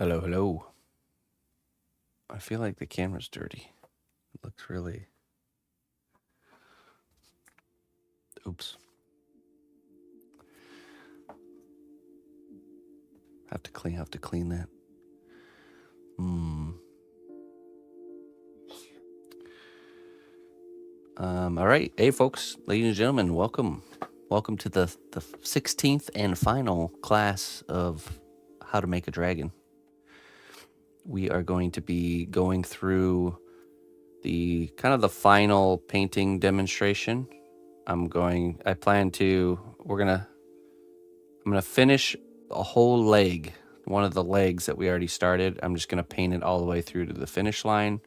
Hello, hello. I feel like the camera's dirty. It looks really... Oops. Have to clean that. All right. Hey, folks, ladies and gentlemen, welcome. Welcome to the 16th and final class of How to Make a Dragon. We are going to be going through the kind of the final painting demonstration. I'm gonna finish a whole leg, one of the legs that we already started. I'm just gonna paint it all the way through to the finish line.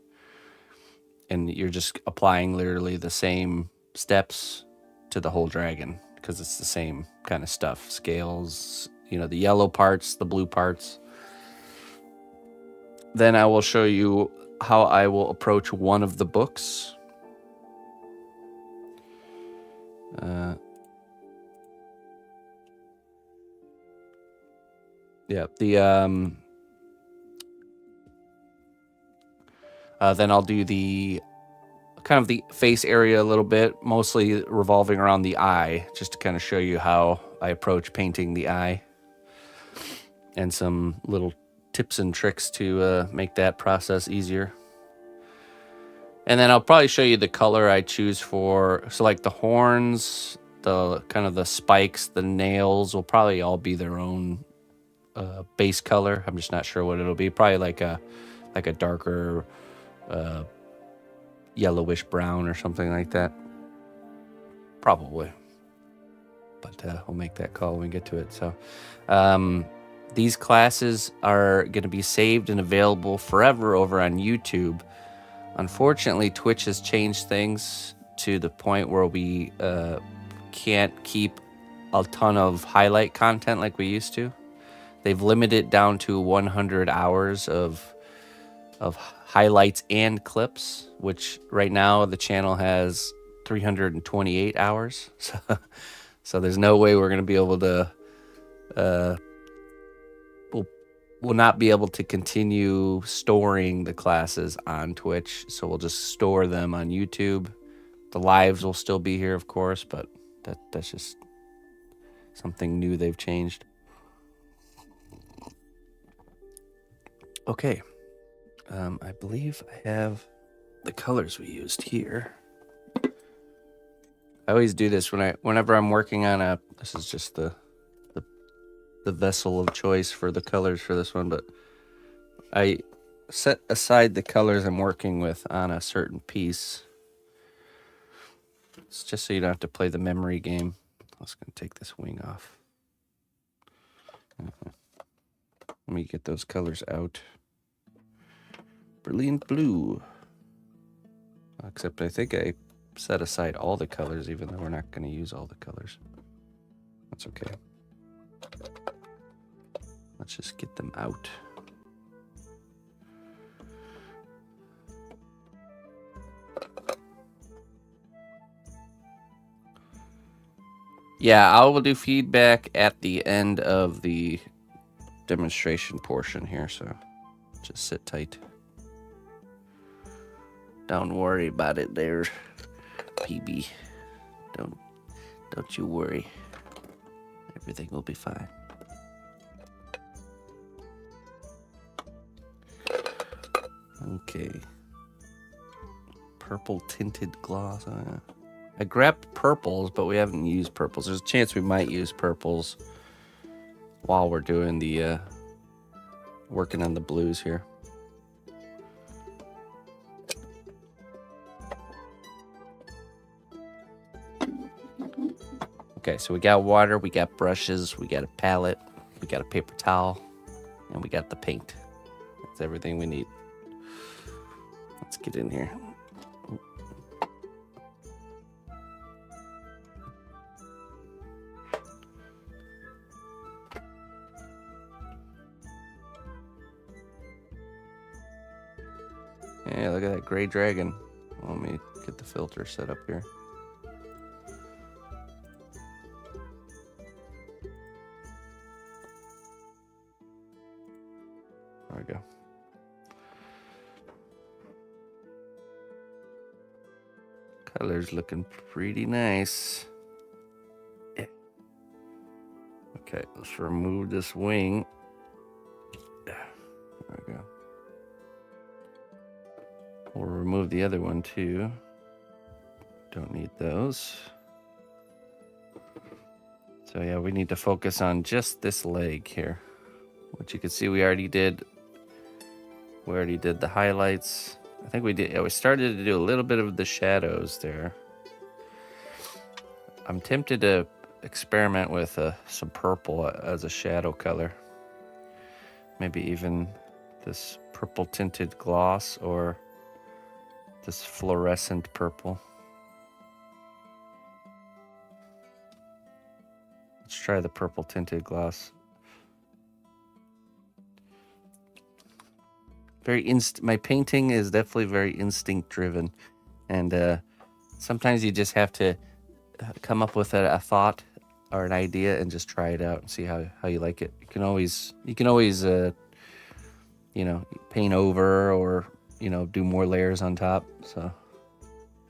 And you're just applying literally the same steps to the whole dragon because it's the same kind of stuff. Scales, the yellow parts, the blue parts. Then I will show you how I will approach one of the books. Then I'll do the kind of the face area a little bit, mostly revolving around the eye, just to kind of show you how I approach painting the eye and some little tips and tricks to make that process easier. And then I'll probably show you the color I choose for, so like the horns, the kind of the spikes, the nails will probably all be their own base color. I'm just not sure what it'll be. Probably like a darker yellowish brown or something like that. Probably. But we'll make that call when we get to it. So these classes are going to be saved and available forever over on YouTube. Unfortunately, Twitch has changed things to the point where we can't keep a ton of highlight content like we used to. They've limited it down to 100 hours of highlights and clips, which right now the channel has 328 hours. So there's no way we're going to be able to, we'll not be able to continue storing the classes on Twitch. So we'll just store them on YouTube. The lives will still be here, of course, but that's just something new they've changed. Okay. I believe I have the colors we used here. I always do this whenever I'm working on this is just the vessel of choice for the colors for this one, but I set aside the colors I'm working with on a certain piece. It's just so you don't have to play the memory game. I was going to take this wing off. Let me get those colors out. Brilliant blue. Except I think I set aside all the colors, even though we're not going to use all the colors. That's okay. Let's just get them out. Yeah, I will do feedback at the end of the demonstration portion here, so just sit tight. Don't worry about it there, PB. Don't you worry. Everything will be fine. Okay. Purple tinted gloss. I grabbed purples, but we haven't used purples. There's a chance we might use purples while we're doing the working on the blues here. Okay, so we got water, we got brushes, we got a palette, we got a paper towel, and we got the paint. That's everything we need. Let's get in here. Yeah, look at that gray dragon. Let me get the filter set up here. Color's looking pretty nice. Yeah. Okay, let's remove this wing. There we go. We'll remove the other one too. Don't need those. So yeah, we need to focus on just this leg here, which you can see we already did. We already did the highlights. I think we did. Yeah, we started to do a little bit of the shadows there. I'm tempted to experiment with some purple as a shadow color. Maybe even this purple tinted gloss or this fluorescent purple. Let's try the purple tinted gloss. My painting is definitely very instinct driven, and sometimes you just have to come up with a thought or an idea and just try it out and see how you like it. You can always paint over or do more layers on top. So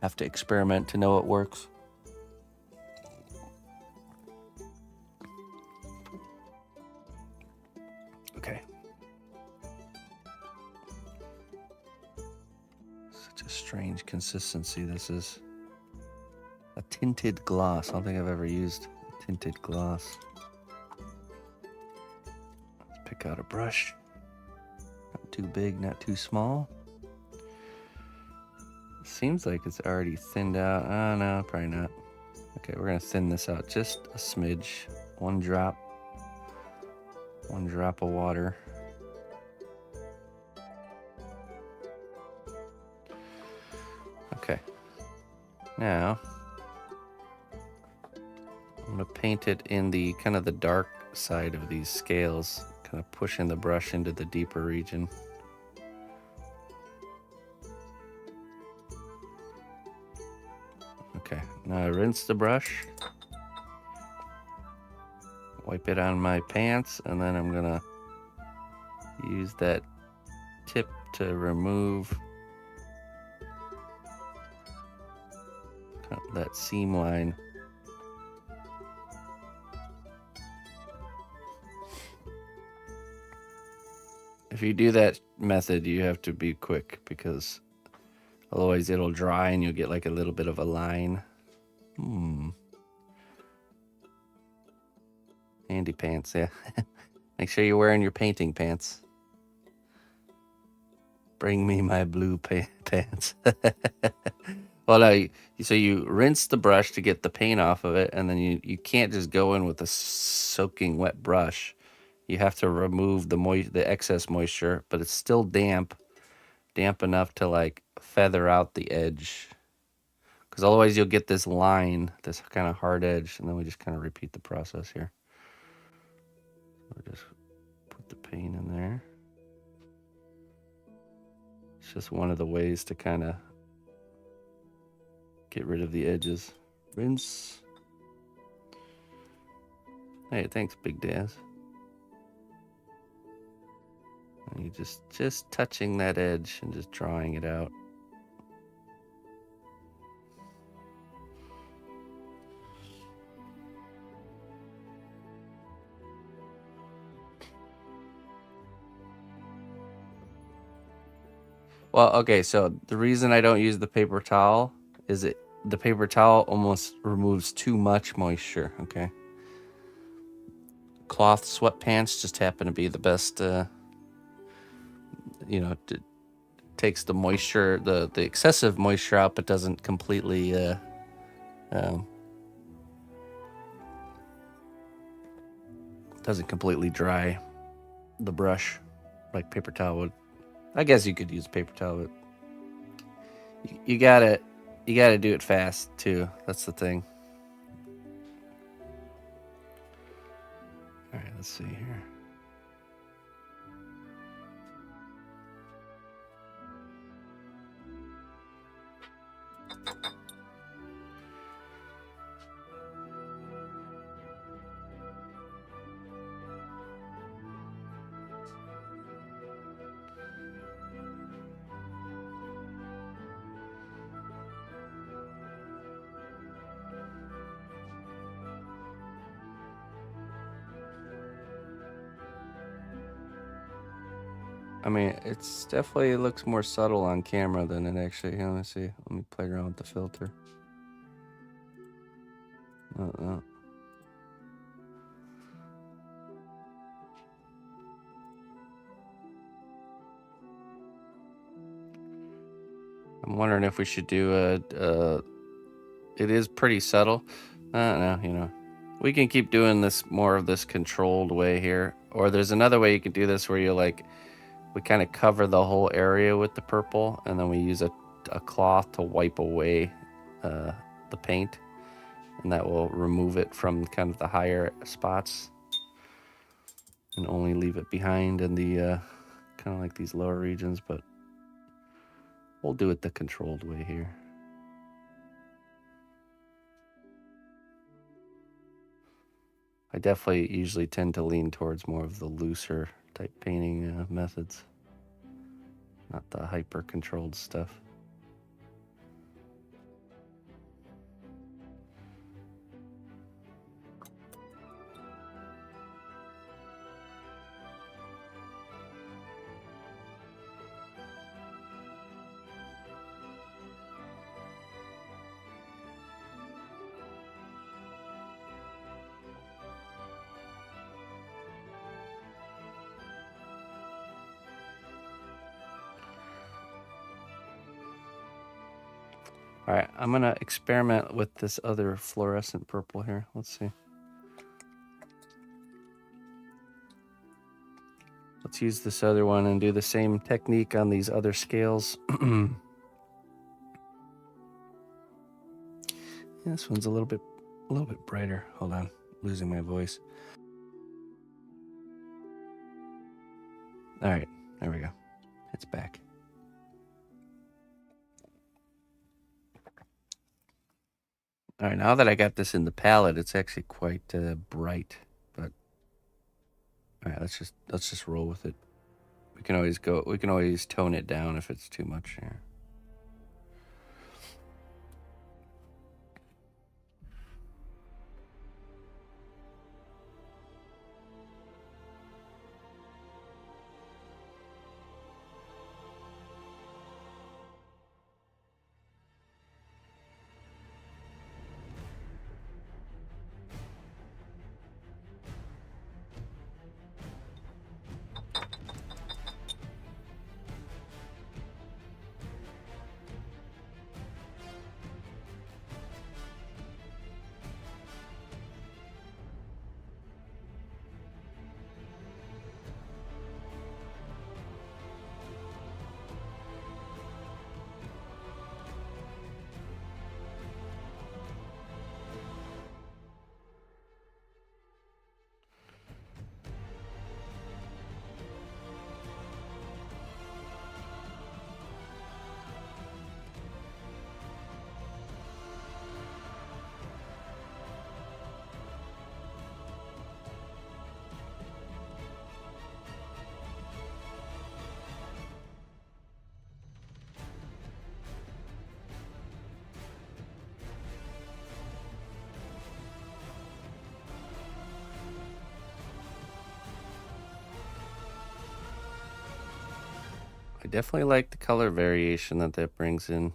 have to experiment to know what works. Okay. Such a strange consistency this is. A tinted gloss. I don't think I've ever used tinted gloss. Let's pick out a brush. Not too big, not too small. Seems like it's already thinned out. Oh no, probably not. Okay, we're gonna thin this out just a smidge. One drop of water. Okay. Now I'm gonna paint it in the kind of the dark side of these scales, kind of pushing the brush into the deeper region. Okay, now I rinse the brush, wipe it on my pants, and then I'm gonna use that tip to remove that seam line. If you do that method, you have to be quick because otherwise it'll dry and you'll get like a little bit of a line. Handy pants, yeah. Make sure you're wearing your painting pants. Bring me my blue pants. Well, now, so you rinse the brush to get the paint off of it, and then you can't just go in with a soaking wet brush. You have to remove the excess moisture, but it's still damp enough to like feather out the edge. Because otherwise you'll get this line, this kind of hard edge, and then we just kind of repeat the process here. We'll just put the paint in there. It's just one of the ways to kind of get rid of the edges. Rinse. Hey, thanks, Big Daz. And you just touching that edge and just drawing it out. Well, okay, so the reason I don't use the paper towel is the paper towel almost removes too much moisture, okay? Cloth sweatpants just happen to be the best, takes the moisture, the excessive moisture out, but doesn't completely, dry the brush like paper towel would. I guess you could use paper towel, but you gotta do it fast too. That's the thing. All right, let's see here. I mean, it's definitely looks more subtle on camera than it actually. Here, let me see. Let me play around with the filter. I'm wondering if we should do a. It is pretty subtle. No, you know, we can keep doing this more of this controlled way here. Or there's another way you can do this where you like, we kind of cover the whole area with the purple, and then we use a cloth to wipe away the paint, and that will remove it from kind of the higher spots and only leave it behind in the kind of like these lower regions. But we'll do it the controlled way here. I definitely usually tend to lean towards more of the looser type painting methods, not the hyper controlled stuff. All right, I'm gonna experiment with this other fluorescent purple here. Let's see. Let's use this other one and do the same technique on these other scales. This one's a little bit brighter. Hold on, losing my voice. All right, there we go. It's back. All right, now that I got this in the palette, it's actually quite bright. But all right, let's just roll with it. We can always tone it down if it's too much here. I definitely like the color variation that brings in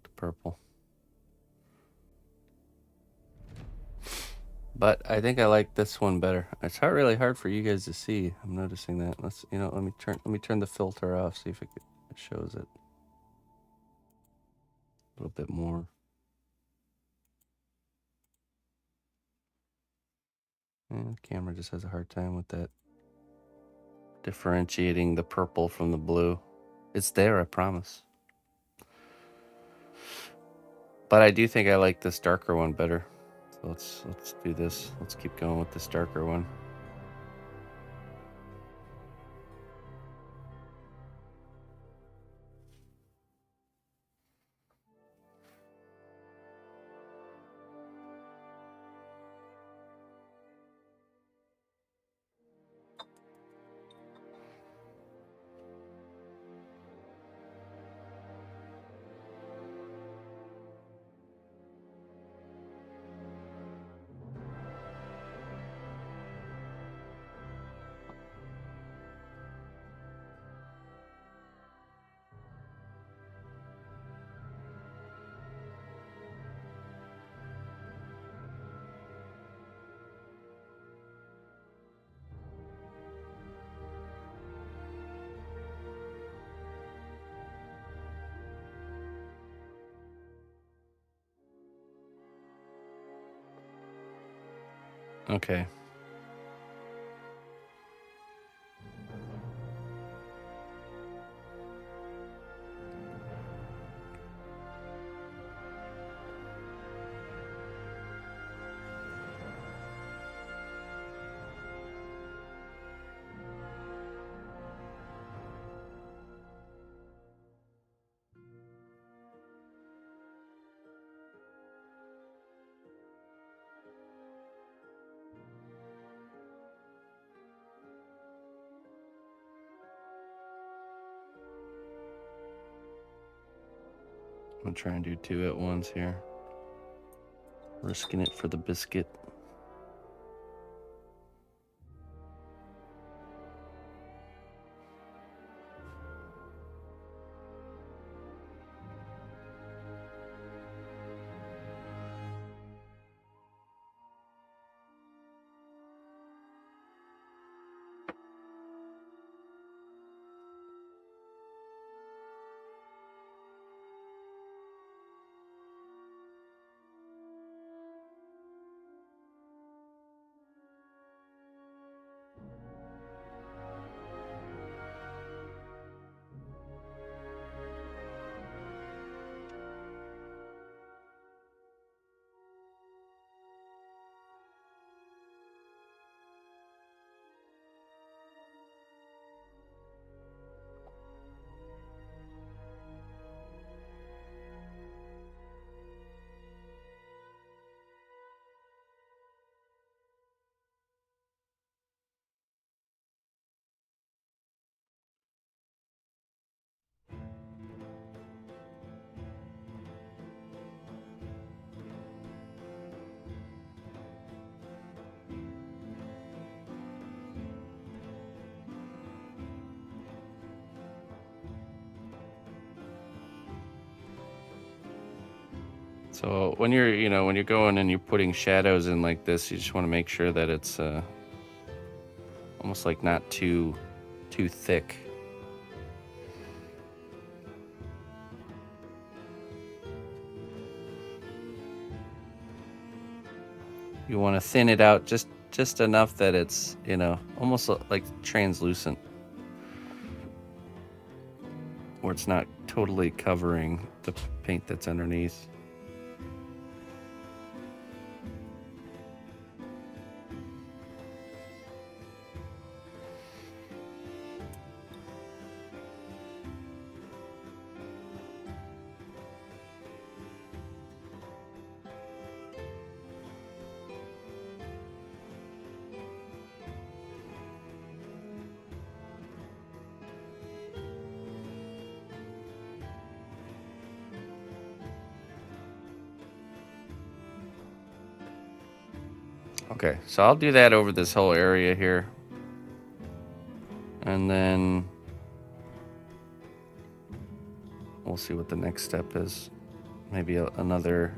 the purple. But I think I like this one better. It's really hard for you guys to see. I'm noticing that. Let me turn the filter off, see if it shows it a little bit more. And the camera just has a hard time with that. Differentiating the purple from the blue. It's there, I promise. But I do think I like this darker one better. So let's do this. Let's keep going with this darker one. Okay. I'm gonna try and do 2 at once here. Risking it for the biscuit. So when you're going and you're putting shadows in like this, you just want to make sure that it's almost like not too thick. You want to thin it out just enough that it's, almost like translucent, where it's not totally covering the paint that's underneath. Okay, so I'll do that over this whole area here. And then we'll see what the next step is. Maybe another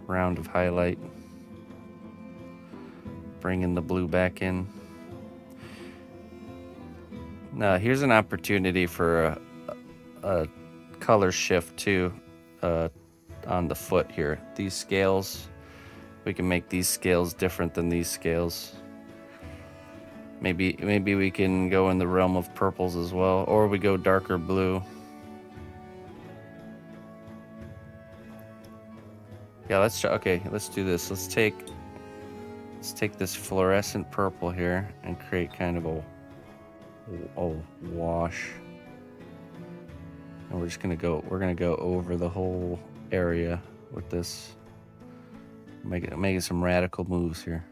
round of highlight. Bringing the blue back in. Now, here's an opportunity for a color shift too on the foot here. These scales, we can make these scales different than these scales. Maybe we can go in the realm of purples as well, or we go darker blue. Yeah, let's do this. Let's take this fluorescent purple here and create kind of a wash. And we're gonna go over the whole area with this, making some radical moves here.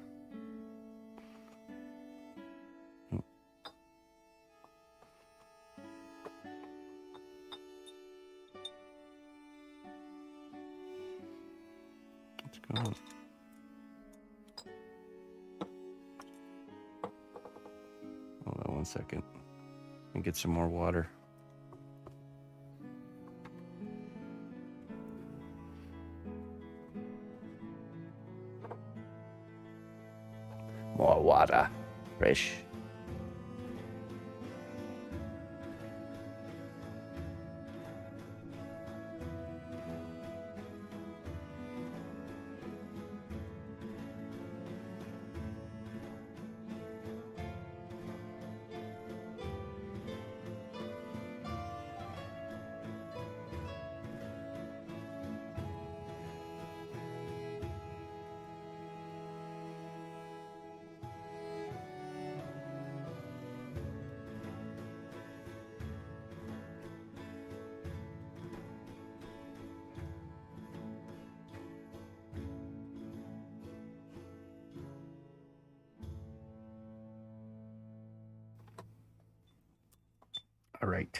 Let's go. Hold on 1 second. And get some more water. More water. Fresh. All right.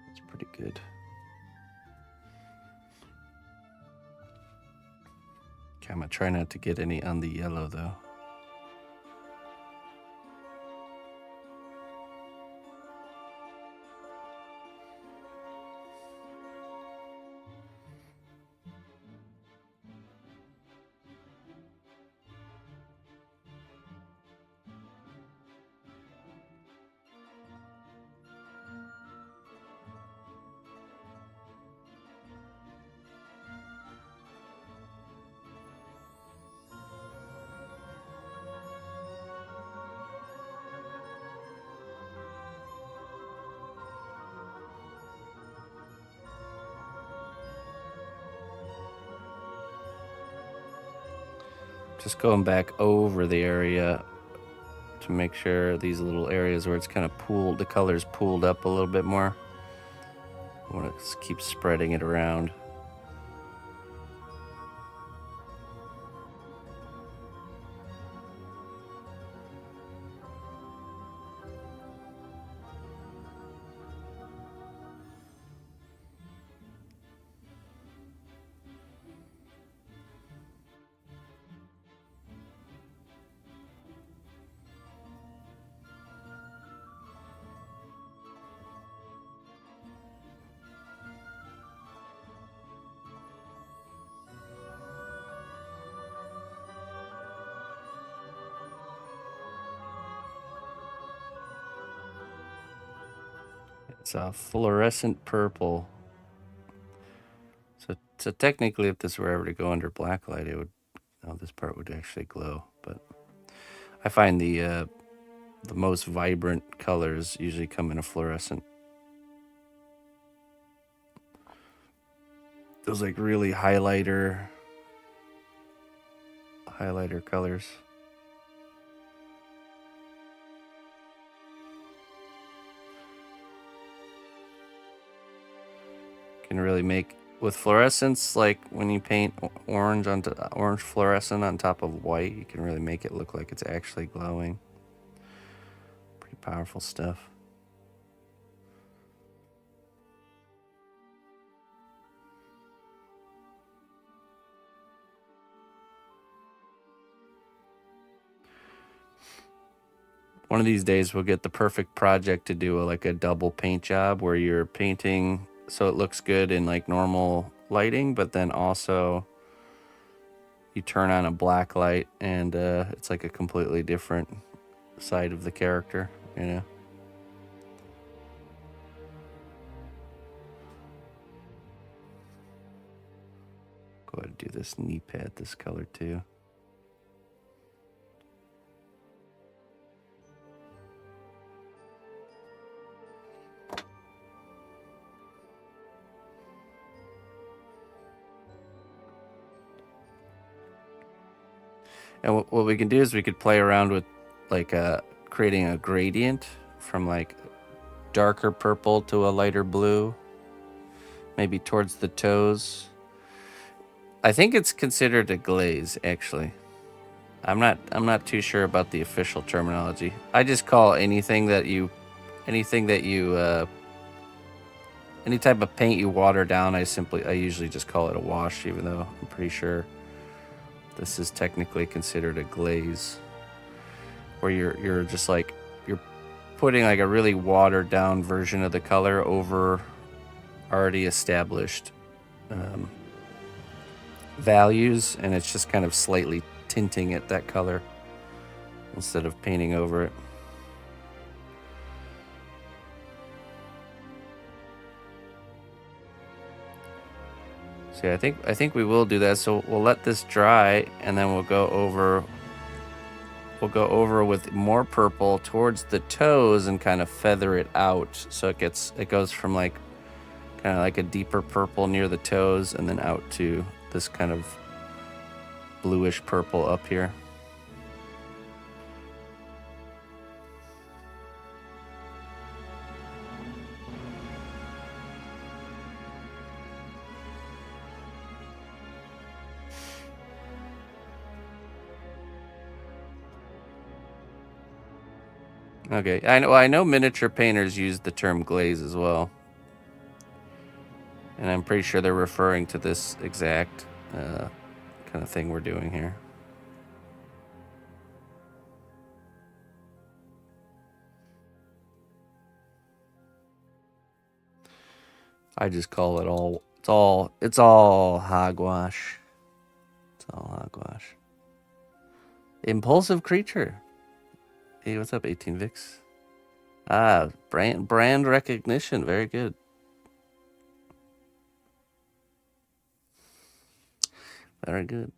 That's pretty good. Okay, I'm gonna try not to get any on the yellow though. Just going back over the area to make sure these little areas where it's kind of pooled, the color's pooled up a little bit more. I want to keep spreading it around. It's a fluorescent purple. So technically, if this were ever to go under black light, it would, this part would actually glow. But I find the most vibrant colors usually come in a fluorescent. Those like really highlighter colors. Can really make with fluorescence, like when you paint orange fluorescent on top of white, you can really make it look like it's actually glowing. Pretty powerful stuff. One of these days we'll get the perfect project to do like a double paint job where you're painting so it looks good in like normal lighting, but then also you turn on a black light and it's like a completely different side of the character, you know? Go ahead and do this knee pad this color too. And what we can do is we could play around with like creating a gradient from like darker purple to a lighter blue, maybe towards the toes. I think it's considered a glaze, actually. I'm not too sure about the official terminology. I just call any type of paint you water down, I usually just call it a wash, even though I'm pretty sure this is technically considered a glaze, where you're just like you're putting like a really watered down version of the color over already established values, and it's just kind of slightly tinting it that color instead of painting over it. So I think we will do that. So we'll let this dry, and then we'll go over with more purple towards the toes and kind of feather it out, so it goes from like kind of like a deeper purple near the toes and then out to this kind of bluish purple up here. Okay, I know miniature painters use the term glaze as well. And I'm pretty sure they're referring to this exact kind of thing we're doing here. I just call it all. It's all hogwash. It's all hogwash. Impulsive creature. Hey, what's up, 18 Vix? Ah, brand recognition. Very good. Very good.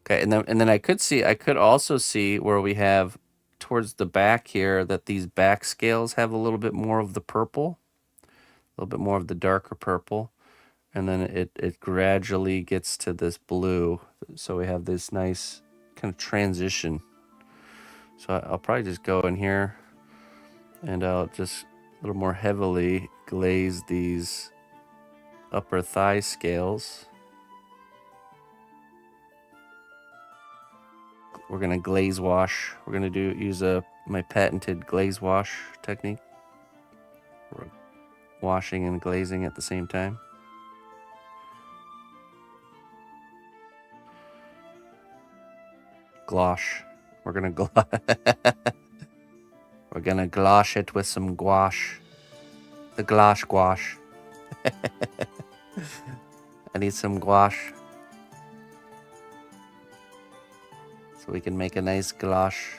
Okay, and then I could also see where we have towards the back here that these back scales have a little bit more of the purple, a little bit more of the darker purple, and then it gradually gets to this blue. So we have this nice kind of transition. So I'll probably just go in here and I'll just a little more heavily glaze these upper thigh scales. We're gonna glaze wash. We're gonna use my patented glaze wash technique. We're washing and glazing at the same time. Glosh. We're gonna we're gonna glosh it with some gouache. The glosh gouache. I need some gouache so we can make a nice gouache.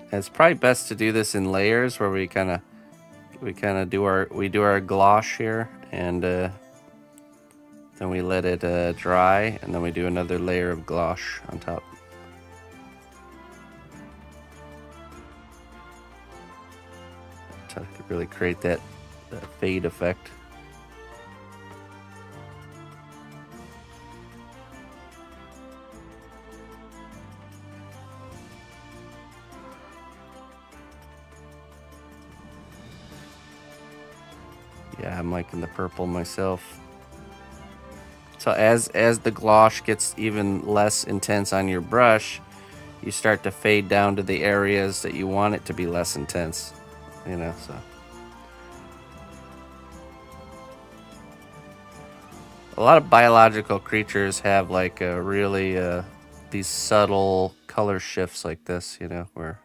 It's probably best to do this in layers where we kind of do our gouache here, and then we let it dry, and then we do another layer of gouache on top. To really create that fade effect. Yeah, I'm liking the purple myself. So as the gouache gets even less intense on your brush, you start to fade down to the areas that you want it to be less intense, so. A lot of biological creatures have like a really these subtle color shifts like this, where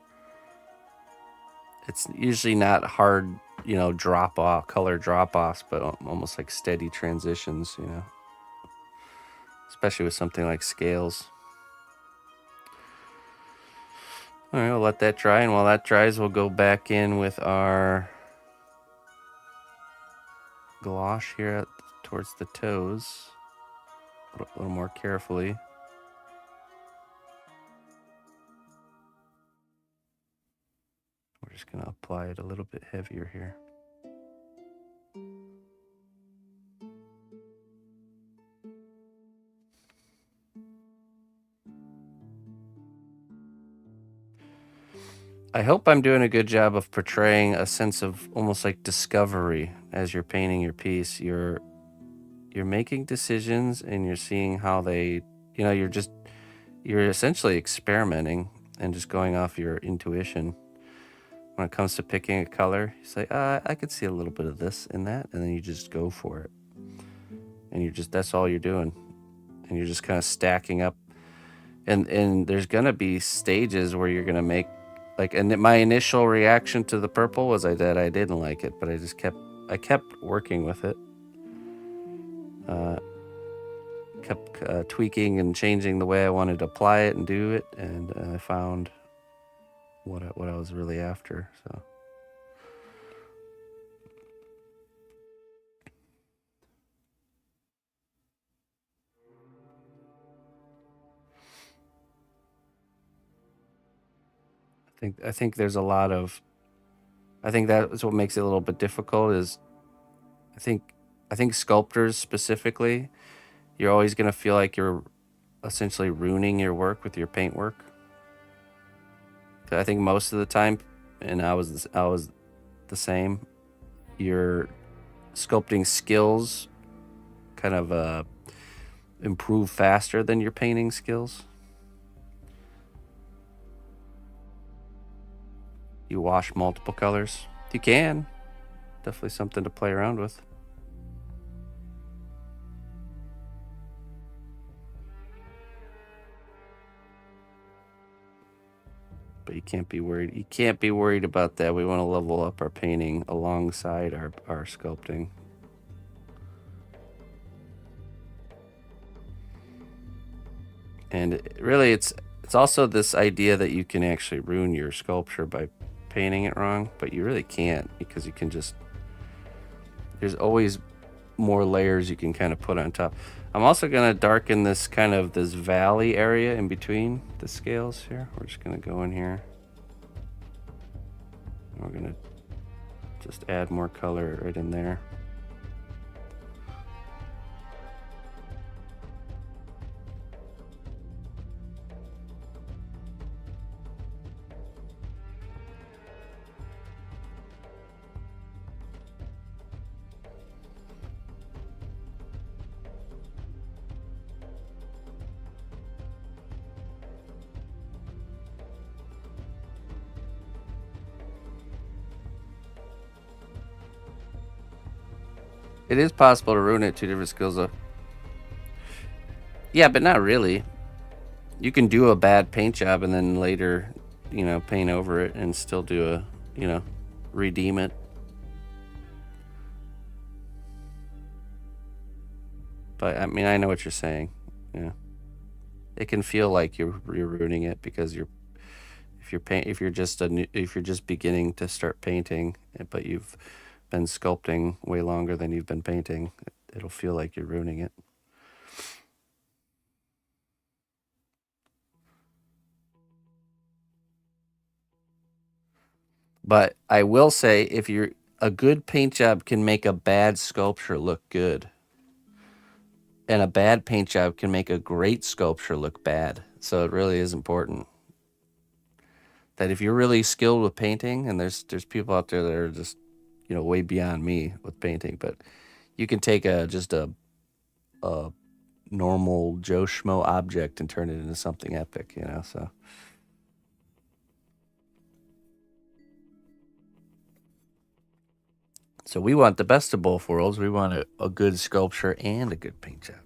it's usually not hard, color drop offs, but almost like steady transitions, especially with something like scales. All right, we'll let that dry, and while that dries, we'll go back in with our gouache here towards the toes a little more carefully. We're just going to apply it a little bit heavier here. I hope I'm doing a good job of portraying a sense of almost like discovery as you're painting your piece. You're making decisions and you're seeing how they, you're essentially experimenting and just going off your intuition. When it comes to picking a color, you say, I could see a little bit of this in that, and then you just go for it. And that's all you're doing. And you're just kind of stacking up. And there's going to be stages where you're going to make, and my initial reaction to the purple was I didn't like it, but I kept working with it. Kept tweaking and changing the way I wanted to apply it and do it, and I found what I was really after. So I think there's a lot of, I think that's what makes it a little bit difficult is I think sculptors specifically, you're always going to feel like you're essentially ruining your work with your paint work. 'Cause I think most of the time, and I was the same, your sculpting skills kind of improve faster than your painting skills. You wash multiple colors. You can. Definitely something to play around with. But you can't be worried. You can't be worried about that. We want to level up our painting alongside our sculpting. And really, it's also this idea that you can actually ruin your sculpture by painting it wrong, but you really can't, because you can just, there's always more layers you can kind of put on top. I'm also going to darken this kind of this valley area in between the scales here. We're just going to go in here. We're going to just add more color right in there. It is possible to ruin it 2 different skills though. Yeah, but not really. You can do a bad paint job and then later, paint over it and still do redeem it. But I mean, I know what you're saying. Yeah, it can feel like you're ruining it because if you're just beginning to start painting, but you've been sculpting way longer than you've been painting, it'll feel like you're ruining it. But I will say, a good paint job can make a bad sculpture look good, and a bad paint job can make a great sculpture look bad. So it really is important that if you're really skilled with painting, and there's people out there that are just way beyond me with painting, but you can take just a normal Joe Schmo object and turn it into something epic, So we want the best of both worlds. We want a good sculpture and a good paint job.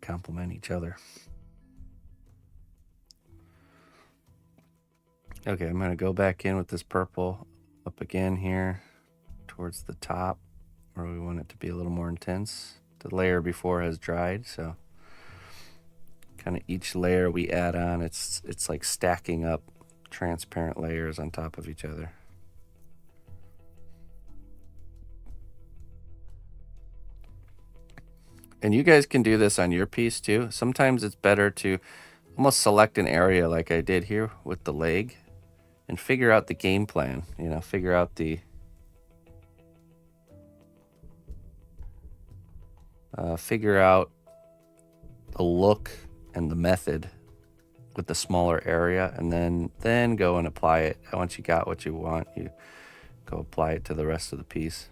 Complement each other. Okay, I'm going to go back in with this purple up again here towards the top where we want it to be a little more intense. The layer before has dried, so kind of each layer we add on, it's like stacking up transparent layers on top of each other. And you guys can do this on your piece too. Sometimes it's better to almost select an area like I did here with the leg and figure out the game plan, figure out the look and the method with the smaller area, and then go and apply it. Once you got what you want, you go apply it to the rest of the piece.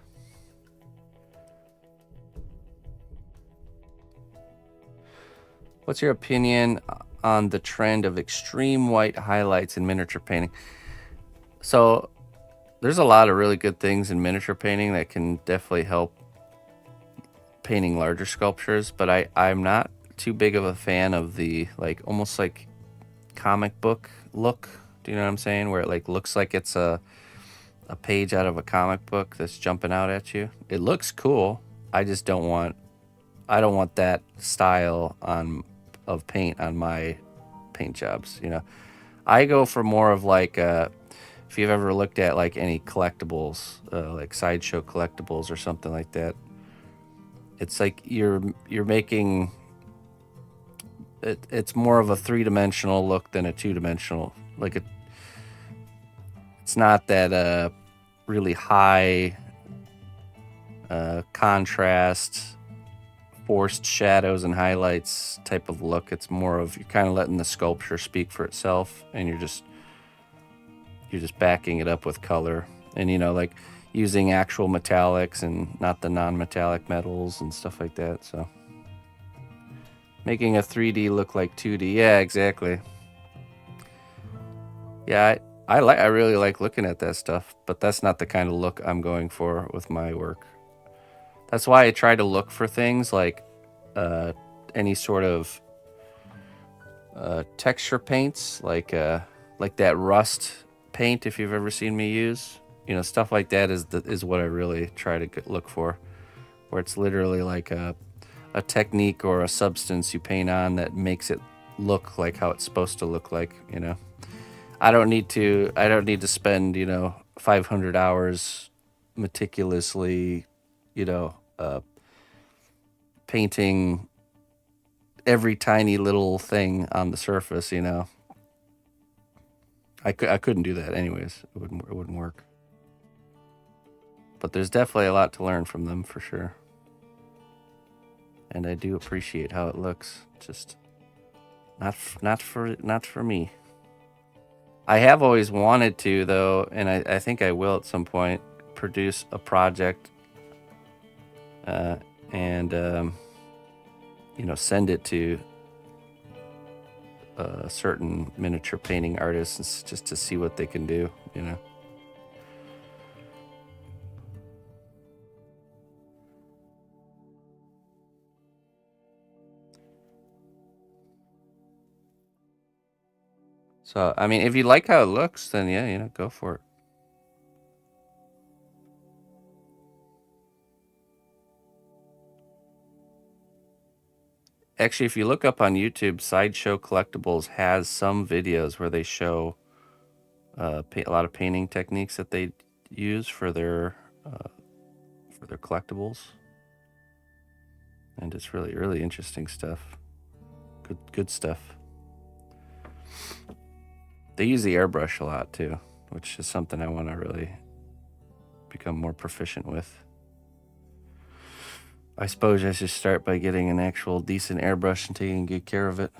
What's your opinion on the trend of extreme white highlights in miniature painting? So there's a lot of really good things in miniature painting that can definitely help painting larger sculptures, but I'm not too big of a fan of the almost like comic book look. Do you know what I'm saying? Where it looks like it's a page out of a comic book that's jumping out at you. It looks cool. I don't want that style of paint on my paint jobs. I go for more of if you've ever looked at any collectibles, like sideshow collectibles or something like that, it's like you're making it's more of a 3-dimensional look than a 2-dimensional. It's not that really high contrast, forced shadows and highlights type of look. It's more of, you're kind of letting the sculpture speak for itself, and you're just you're just backing it up with color, and like using actual metallics and not the non-metallic metals and stuff like that. So making a 3D look like 2D. Yeah, exactly. Yeah, I really like looking at that stuff, but that's not the kind of look I'm going for with my work. That's why I try to look for things like any sort of texture paints, like that rust paint. If you've ever seen me use, stuff like that is what I really try to look for, where it's literally like a technique or a substance you paint on that makes it look like how it's supposed to look like. I don't need to spend 500 hours meticulously, painting every tiny little thing on the surface. I couldn't do that anyways. It wouldn't work. But there's definitely a lot to learn from them for sure. And I do appreciate how it looks. Just not for me. I have always wanted to, though, and I think I will at some point, produce a project and send it to certain miniature painting artists just to see what they can do. So I mean, if you like how it looks, then yeah, go for it. Actually, if you look up on YouTube, Sideshow Collectibles has some videos where they show a lot of painting techniques that they use for their collectibles, and it's really really interesting stuff. Good stuff. They use the airbrush a lot too, which is something I want to really become more proficient with. I suppose I should start by getting an actual decent airbrush and taking good care of it.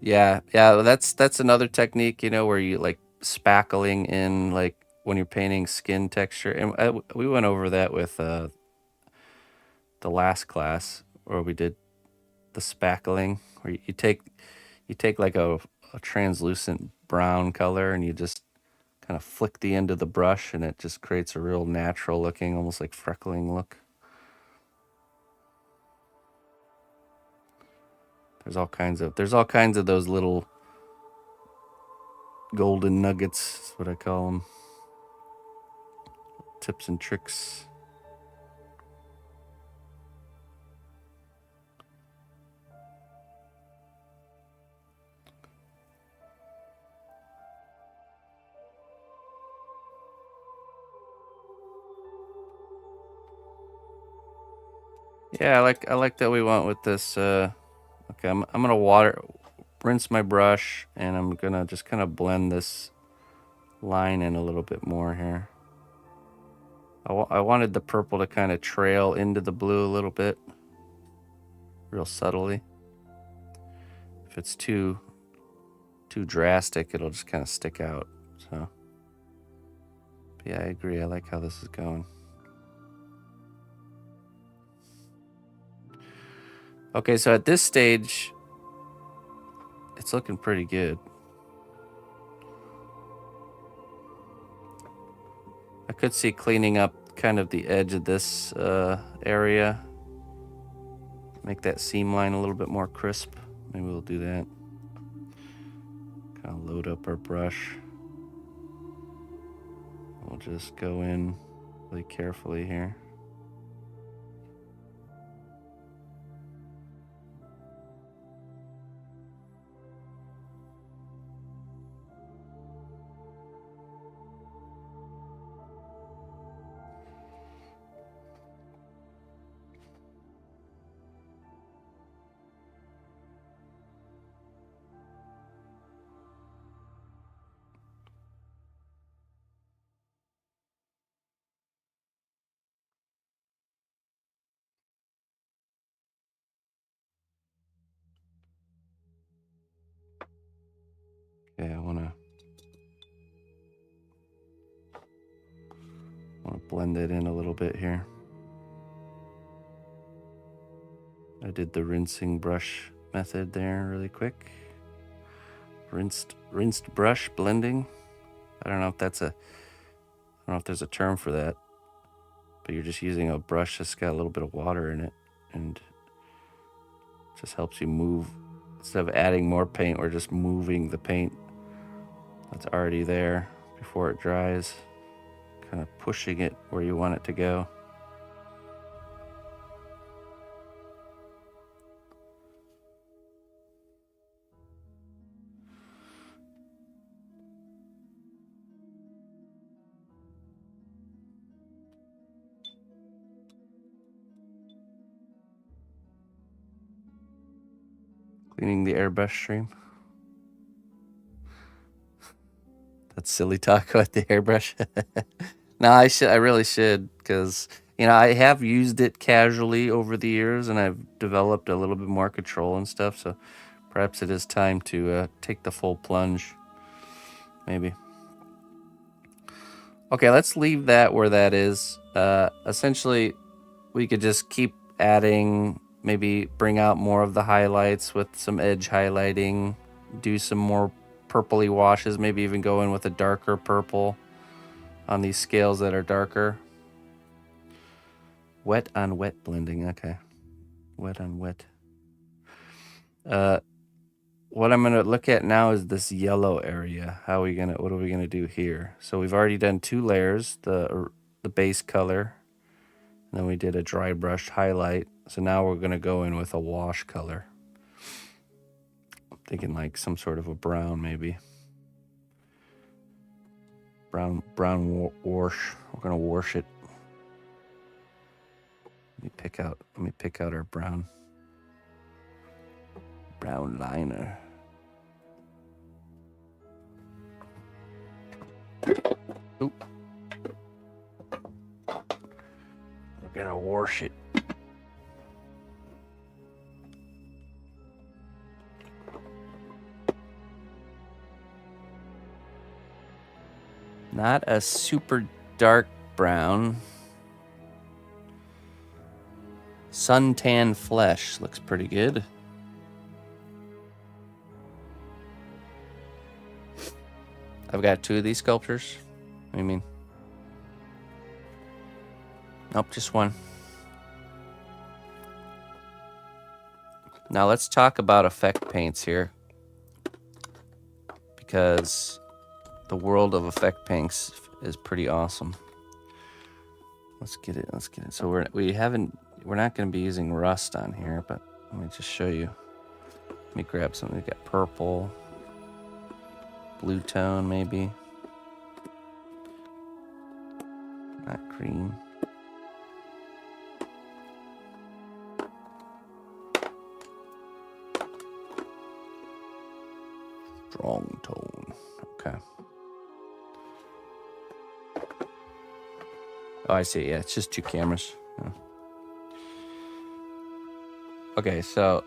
Yeah, that's another technique, where you like spackling in, like when you're painting skin texture, and we went over that with the last class where we did the spackling, where you take like a translucent brown color and you just kind of flick the end of the brush, and it just creates a real natural looking, almost like freckling look. There's all kinds of those little golden nuggets, is what I call them. Tips and tricks. Yeah, I like that we went with this. Okay, I'm gonna rinse my brush, and I'm gonna just kind of blend this line in a little bit more here. I wanted the purple to kind of trail into the blue a little bit, real subtly. If it's too drastic, it'll just kind of stick out. So, but yeah, I agree. I like how this is going. Okay, so at this stage, it's looking pretty good. I could see cleaning up kind of the edge of this area. Make that seam line a little bit more crisp. Maybe we'll do that. Kind of load up our brush. We'll just go in really carefully here. blend it in a little bit here. I did the rinsing brush method there really quick. Rinsed brush blending. I don't know if there's a term for that, but you're just using a brush that's got a little bit of water in it, and it just helps you move. Instead of adding more paint, we're just moving the paint that's already there before it dries, kind of pushing it where you want it to go. Cleaning the airbrush stream. That's silly talk about the airbrush. No, I really should, because I have used it casually over the years, and I've developed a little bit more control and stuff. So perhaps it is time to take the full plunge. Maybe. Okay, let's leave that where that is. Essentially, we could just keep adding. Maybe bring out more of the highlights with some edge highlighting, do some more purpley washes, maybe even go in with a darker purple on these scales that are darker. Wet on wet blending, okay. Wet on wet. What I'm gonna look at now is this yellow area. What are we gonna do here? So we've already done 2 layers, the base color, and then we did a dry brush highlight. So now we're going to go in with a wash color. I'm thinking like some sort of a brown, maybe. Brown wash. We're going to wash it. Let me pick out our brown liner. Oop. We're going to wash it. Not a super dark brown. Suntan flesh looks pretty good. I've got 2 of these sculptures. What do you mean? Nope, just 1. Now let's talk about effect paints here, because the world of effect paints is pretty awesome. Let's get it. So we're not going to be using rust on here, but let me just show you. Let me grab something. We got purple, blue tone, maybe. Not green. Strong tone. Okay. Oh, I see. Yeah, it's just 2 cameras. Yeah. Okay, so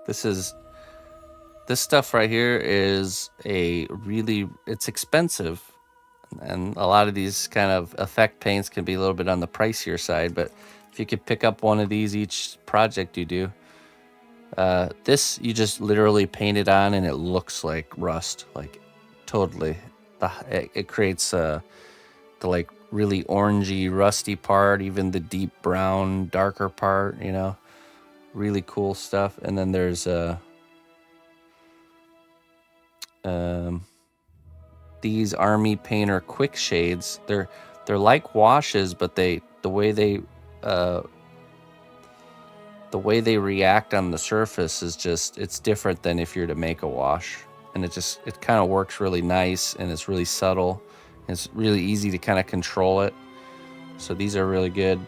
this stuff right here is it's expensive, and a lot of these kind of effect paints can be a little bit on the pricier side, but if you could pick up one of these each project you do, this you just literally paint it on and it looks like rust, like totally. It creates the like really orangey rusty part, even the deep brown darker part, really cool stuff. And then there's these Army Painter quick shades. They're like washes, but the way they react on the surface is it's different than if you're to make a wash, and it kind of works really nice, and it's really subtle. It's really easy to kind of control it. So these are really good.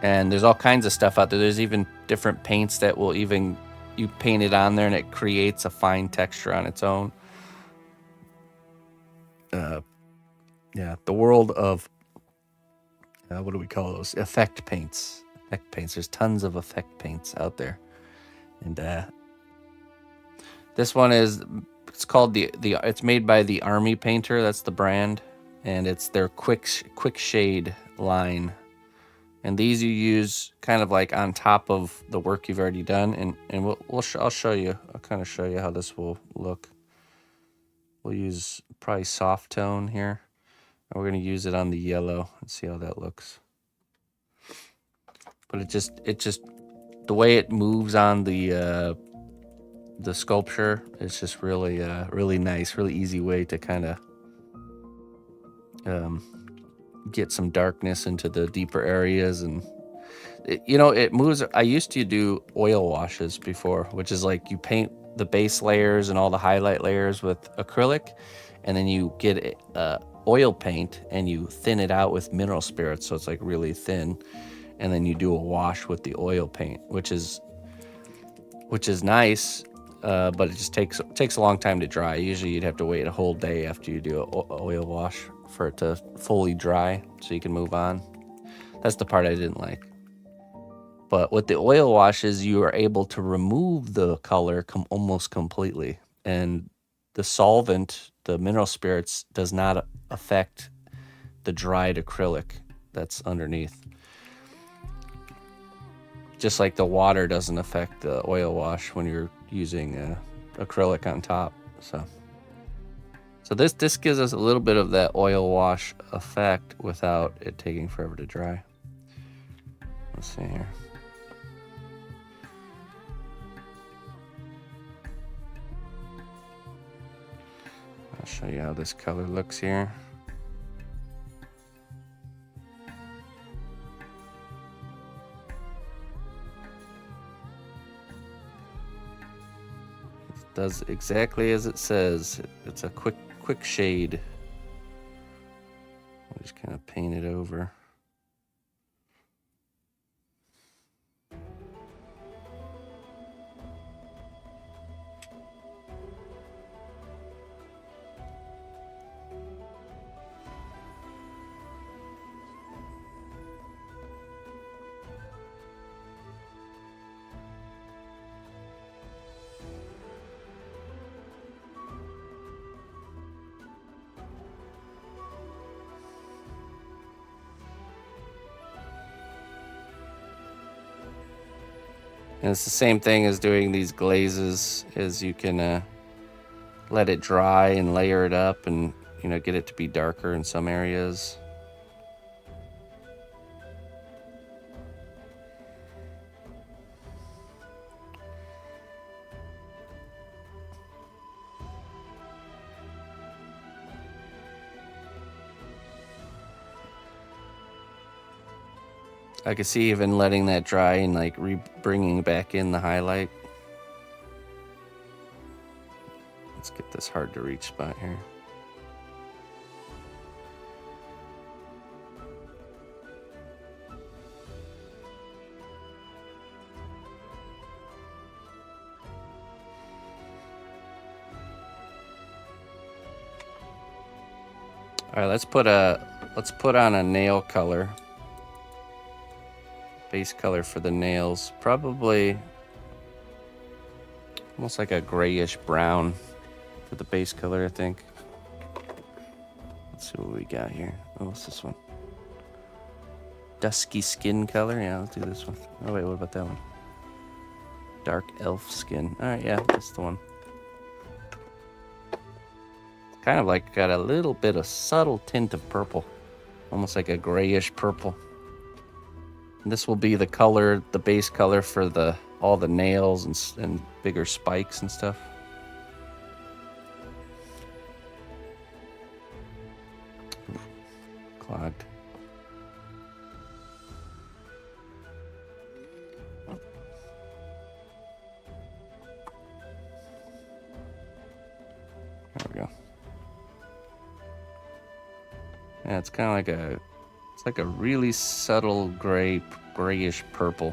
And there's all kinds of stuff out there. There's even different paints that will you paint it on there and it creates a fine texture on its own. Yeah, the world of what do we call those? Effect paints. There's tons of effect paints out there. And this one is It's called it's made by the Army Painter. That's the brand, and it's their quick shade line. And these you use kind of like on top of the work you've already done, and I'll show you. I'll kind of show you how this will look. We'll use probably soft tone here, and we're gonna use it on the yellow and see how that looks. But it just the way it moves on the sculpture, it's just really really nice, really easy way to kind of get some darkness into the deeper areas. And it moves. I used to do oil washes before, which is like you paint the base layers and all the highlight layers with acrylic, and then you get oil paint and you thin it out with mineral spirits, so it's like really thin, and then you do a wash with the oil paint, which is nice, but it just takes a long time to dry. Usually you'd have to wait a whole day after you do an oil wash for it to fully dry so you can move on. That's the part I didn't like. But with the oil washes, you are able to remove the color almost completely. And the solvent, the mineral spirits, does not affect the dried acrylic that's underneath. Just like the water doesn't affect the oil wash when you're using acrylic on top. So this gives us a little bit of that oil wash effect without it taking forever to dry. Let's see here. I'll show you how this color looks here. It does exactly as it says. It's a quick shade. I'll just kind of paint it over. And it's the same thing as doing these glazes, is you can let it dry and layer it up and get it to be darker in some areas. I could see even letting that dry and like bringing back in the highlight. Let's get this hard to reach spot here. All right, let's put on a nail color. Base color for the nails, probably almost like a grayish brown for the base color, I think. Let's see what we got here. Oh, what's this one? Dusky skin color. Yeah, let's do this one. Oh wait, what about that one? Dark elf skin. All right, yeah, that's the one. Kind of like got a little bit of subtle tint of purple, almost like a grayish purple. This will be the color, the base color for all the nails and bigger spikes and stuff. Ooh, clogged. There we go. Yeah, it's kind of like it's like a really subtle grayish purple.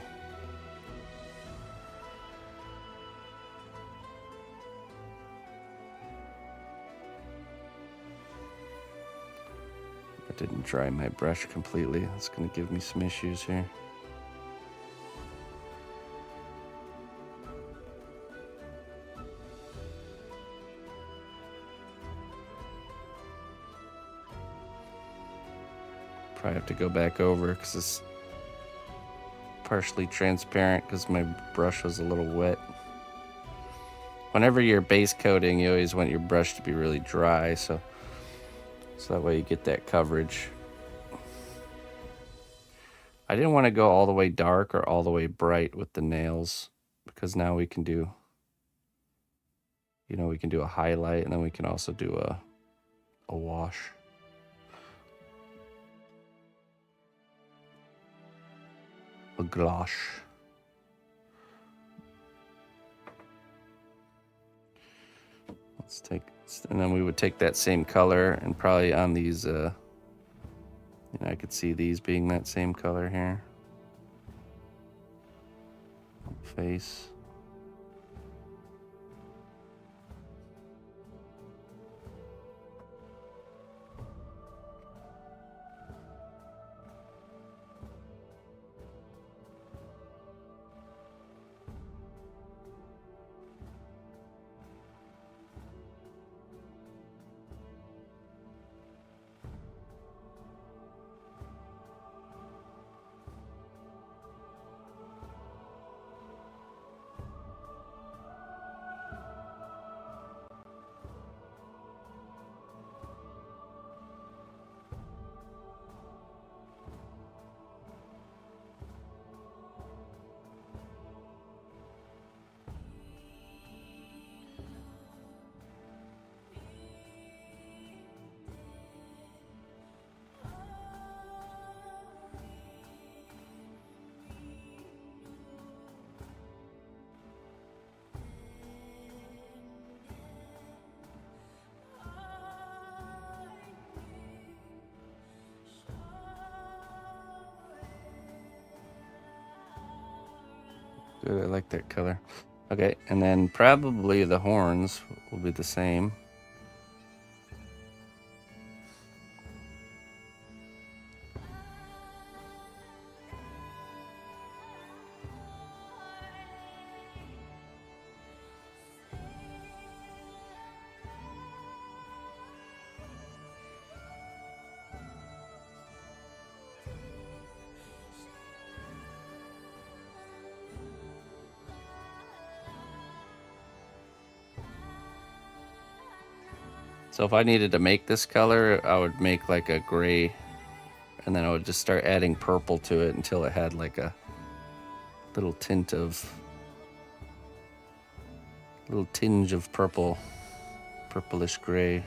I didn't dry my brush completely. That's going to give me some issues here. Probably have to go back over because it's partially transparent because my brush was a little wet. Whenever you're base coating, you always want your brush to be really dry, so that way you get that coverage. I didn't want to go all the way dark or all the way bright with the nails, because now we can do, we can do a highlight, and then we can also do a wash. A gloss. Let's take, and then we would take that same color and probably on these, I could see these being that same color here. Face. Good, I like that color. Okay, and then probably the horns will be the same. So if I needed to make this color, I would make like a gray, and then I would just start adding purple to it until it had like a little tinge of purple, purplish gray.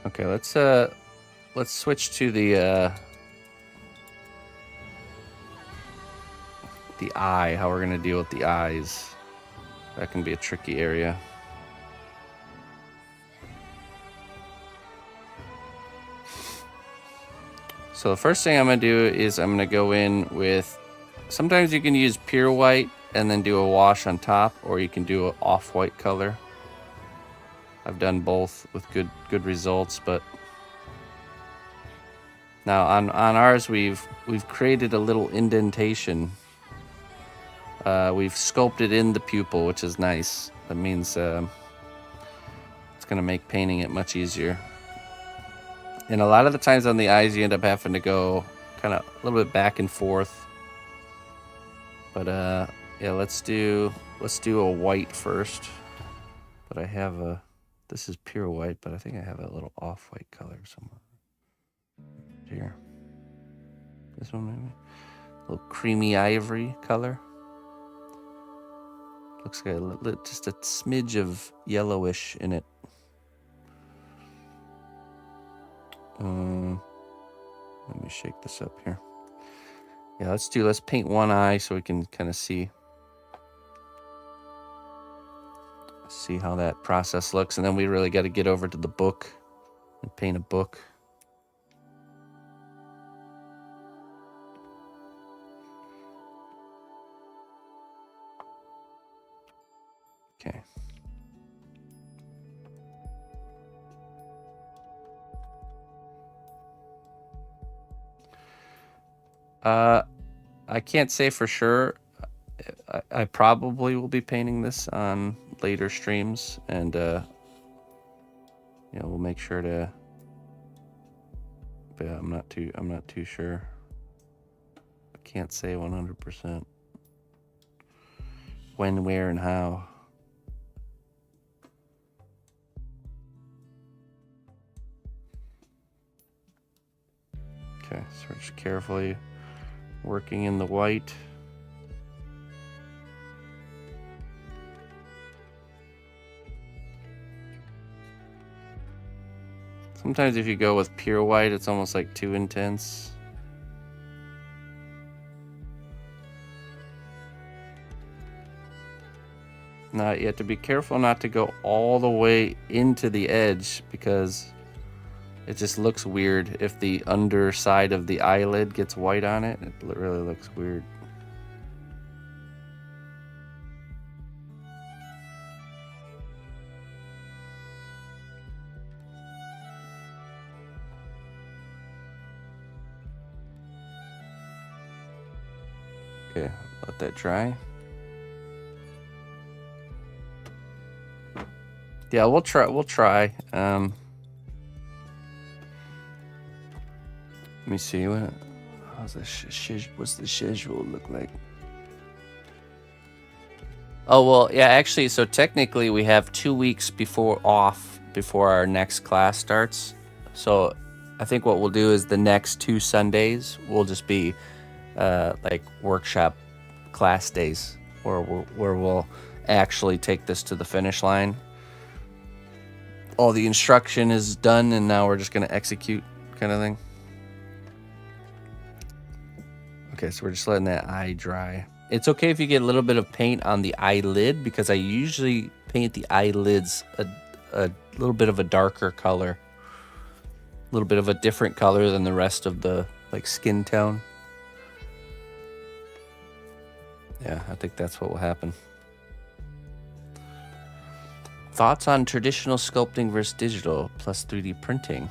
Okay, let's switch to the eye, how we're gonna deal with the eyes. That can be a tricky area. So the first thing I'm gonna do is I'm gonna go in with, sometimes you can use pure white and then do a wash on top, or you can do an off-white color. I've done both with good results, but now on ours we've created a little indentation. We've sculpted in the pupil, which is nice. That means it's gonna make painting it much easier. And a lot of the times on the eyes you end up having to go kind of a little bit back and forth. But yeah, let's do a white first. But I have a, this is pure white, but I think I have a little off-white color somewhere. Here. This one maybe? A little creamy ivory color. Looks like just a smidge of yellowish in it. Let me shake this up here. Yeah, let's paint one eye so we can kind of see. see how that process looks. And then we really got to get over to the book and paint a book. Okay. I can't say for sure. I probably will be painting this on later streams, and we'll make sure to. But I'm not too sure. I can't say 100% when, where, and how. Okay, so we're just carefully working in the white. Sometimes if you go with pure white, it's almost like too intense. Now you have to be careful not to go all the way into the edge, because it just looks weird if the underside of the eyelid gets white on it. It really looks weird. Okay, let that dry. Yeah, we'll try. Let me see what's the schedule look like? Oh, well, yeah, actually, so technically we have 2 weeks before our next class starts. So I think what we'll do is the next 2 Sundays will just be like workshop class days where we'll actually take this to the finish line. All the instruction is done, and now we're just going to execute, kind of thing. Okay, so we're just letting that eye dry. It's okay if you get a little bit of paint on the eyelid, because I usually paint the eyelids a little bit of a darker color, a little bit of a different color than the rest of the skin tone. Yeah, I think that's what will happen. Thoughts on traditional sculpting versus digital plus 3D printing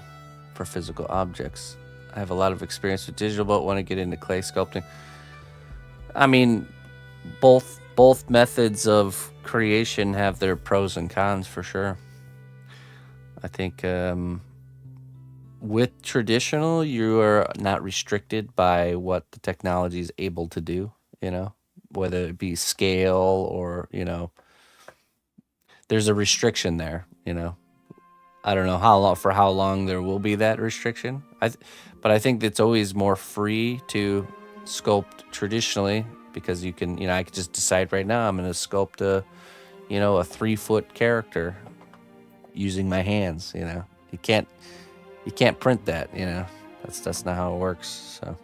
for physical objects? I have a lot of experience with digital, but want to get into clay sculpting. I mean, both methods of creation have their pros and cons for sure. I think with traditional, you are not restricted by what the technology is able to do, whether it be scale or, there's a restriction there, I don't know how long there will be that restriction. But I think it's always more free to sculpt traditionally, because you can, I could just decide right now I'm going to sculpt a 3-foot character using my hands. You can't print that. That's not how it works. So,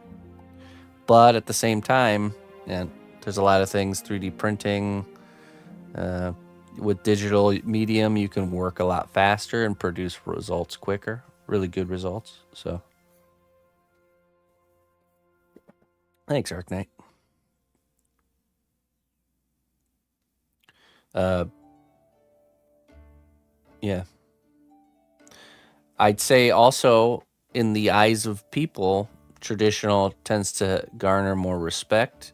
but at the same time, there's a lot of things 3D printing. With digital medium, you can work a lot faster and produce results quicker, really good results. So, thanks, Arc Knight. Yeah. I'd say also, in the eyes of people, traditional tends to garner more respect,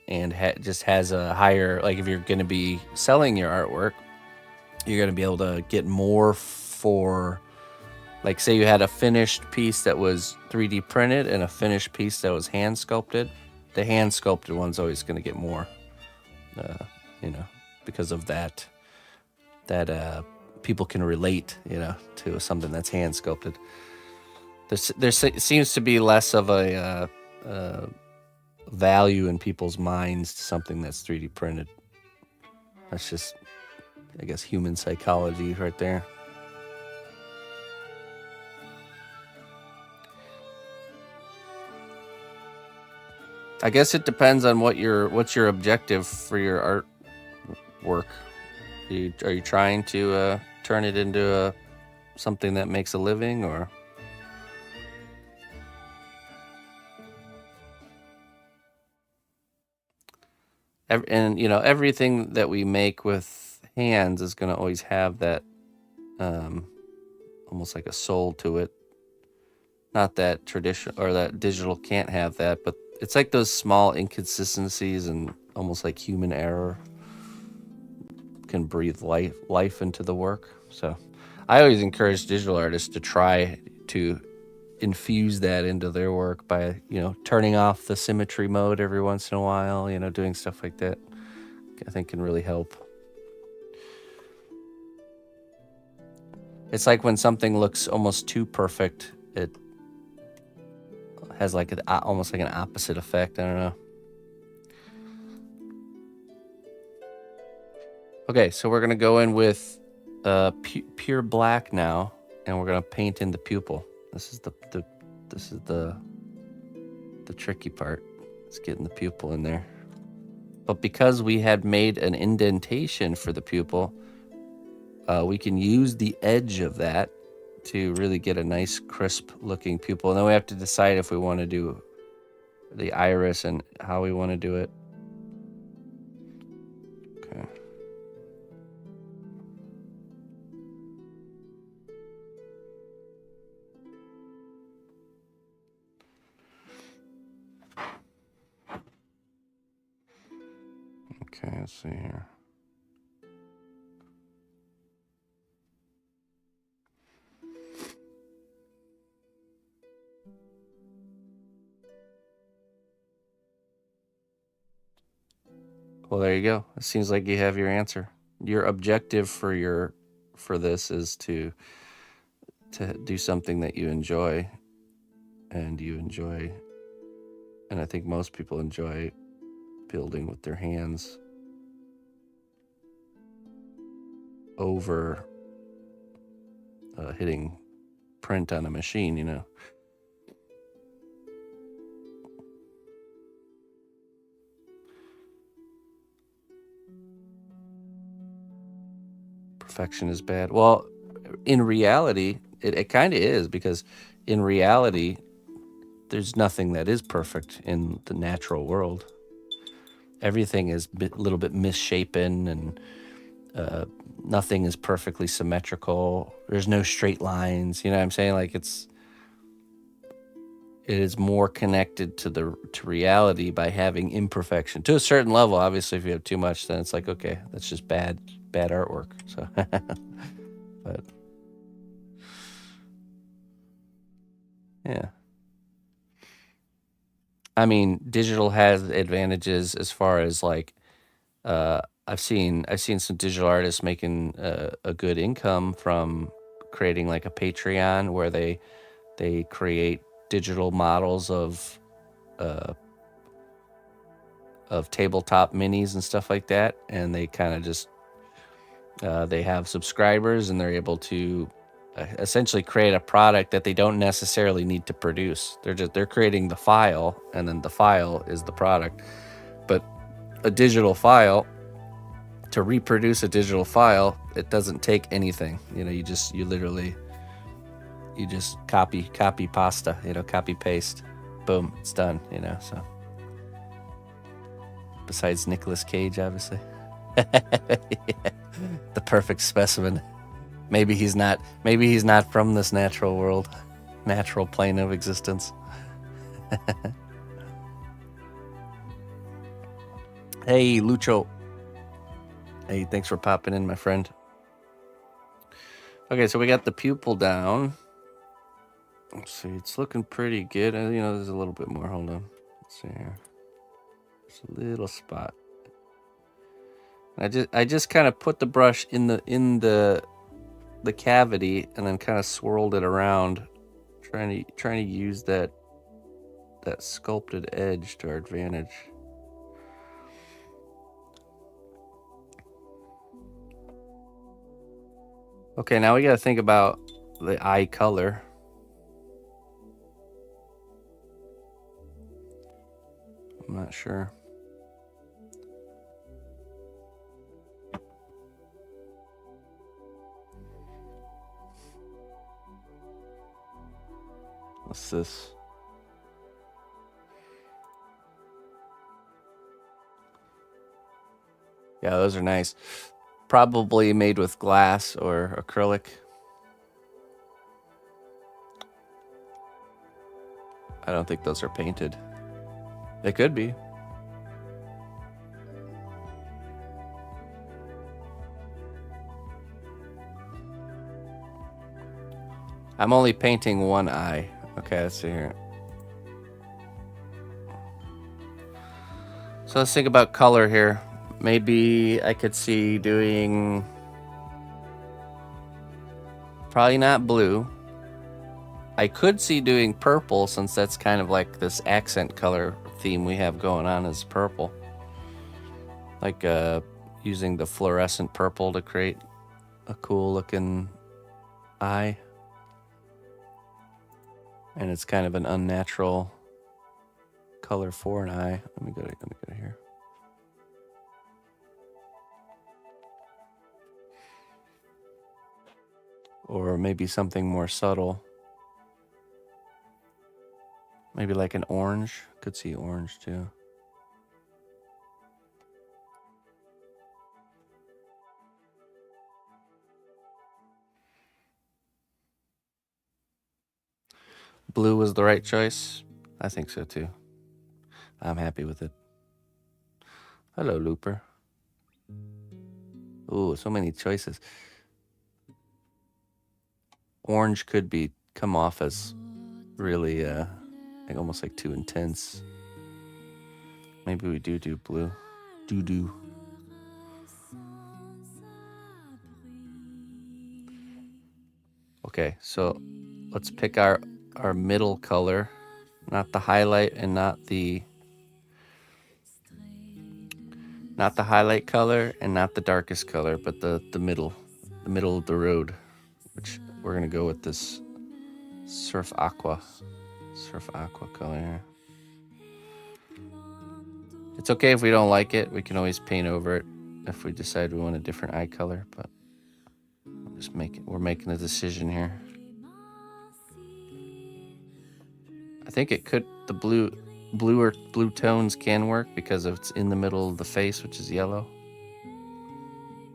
and just has a higher, if you're going to be selling your artwork, you're going to be able to get more for, say you had a finished piece that was 3D printed and a finished piece that was hand sculpted. The hand sculpted one's always going to get more, because of that people can relate, to something that's hand sculpted. There seems to be less of a value in people's minds to something that's 3D printed. That's just, I guess, human psychology right there. I guess it depends on what's your objective for your artwork. Are you trying to turn it into something that makes a living, or? And you know, everything that we make with hands is going to always have that almost like a soul to it. Not that traditional or that digital can't have that, but it's like those small inconsistencies and almost like human error can breathe life into the work. So I always encourage digital artists to try to infuse that into their work by, you know, turning off the symmetry mode every once in a while, you know, doing stuff like that. I think can really help. It's like when something looks almost too perfect, it has like almost like an opposite effect. I don't know. Okay, so we're gonna go in with pure black now, and we're gonna paint in the pupil. This is the tricky part. It's getting the pupil in there. But because we had made an indentation for the pupil, we can use the edge of that to really get a nice crisp looking pupil. And then we have to decide if we want to do the iris and how we want to do it. Okay. Okay, let's see here. Well, there you go. It seems like you have your answer. Your objective for this is to do something that you enjoy, and and I think most people enjoy building with their hands over hitting print on a machine, you know. Perfection is bad. Well, in reality, it kind of is, because in reality, there's nothing that is perfect in the natural world. Everything is a little bit misshapen, and nothing is perfectly symmetrical. There's no straight lines. You know what I'm saying? Like it is more connected to reality by having imperfection to a certain level. Obviously, if you have too much, then it's like, okay, that's just bad artwork. So, but yeah, I mean, digital has advantages as far as like I've seen some digital artists making a good income from creating like a Patreon where they create digital models uh, of tabletop minis and stuff like that, and they kind of just they have subscribers, and they're able to essentially create a product that they don't necessarily need to produce. They're creating the file, and then the file is the product. But a digital file, to reproduce a digital file, it doesn't take anything. You know, you just copy pasta, you know, copy paste, boom, it's done, you know. So besides Nicolas Cage, obviously. Yeah, the perfect specimen. Maybe he's not from this natural world, natural plane of existence. Hey, Lucho. Hey, thanks for popping in, my friend. Okay, so we got the pupil down. Let's see, it's looking pretty good. You know, there's a little bit more. Hold on. Let's see here. There's a little spot. I just kind of put the brush in the cavity, and then kind of swirled it around, trying to use that sculpted edge to our advantage. Okay, now we got to think about the eye color. I'm not sure. What's this? Yeah, those are nice. Probably made with glass or acrylic. I don't think those are painted. They could be. I'm only painting one eye. Okay, let's see here. So let's think about color here. Maybe I could see doing... probably not blue. I could see doing purple, since that's kind of like this accent color theme we have going on is purple. Like using the fluorescent purple to create a cool looking eye. And it's kind of an unnatural color for an eye. Let me go to here. Or maybe something more subtle. Maybe like an orange. Could see orange too. Blue was the right choice. I think so too. I'm happy with it. Hello, Looper. Ooh, so many choices. Orange could come off as really like almost like too intense. Maybe we do blue. Do. Okay, so let's pick our middle color, not the highlight and not the highlight color and not the darkest color, but the middle of the road, which we're gonna go with this surf aqua color here. It's okay if we don't like it. We can always paint over it if we decide we want a different eye color, but we're making a decision here. I think it could, the blue tones can work because it's in the middle of the face, which is yellow.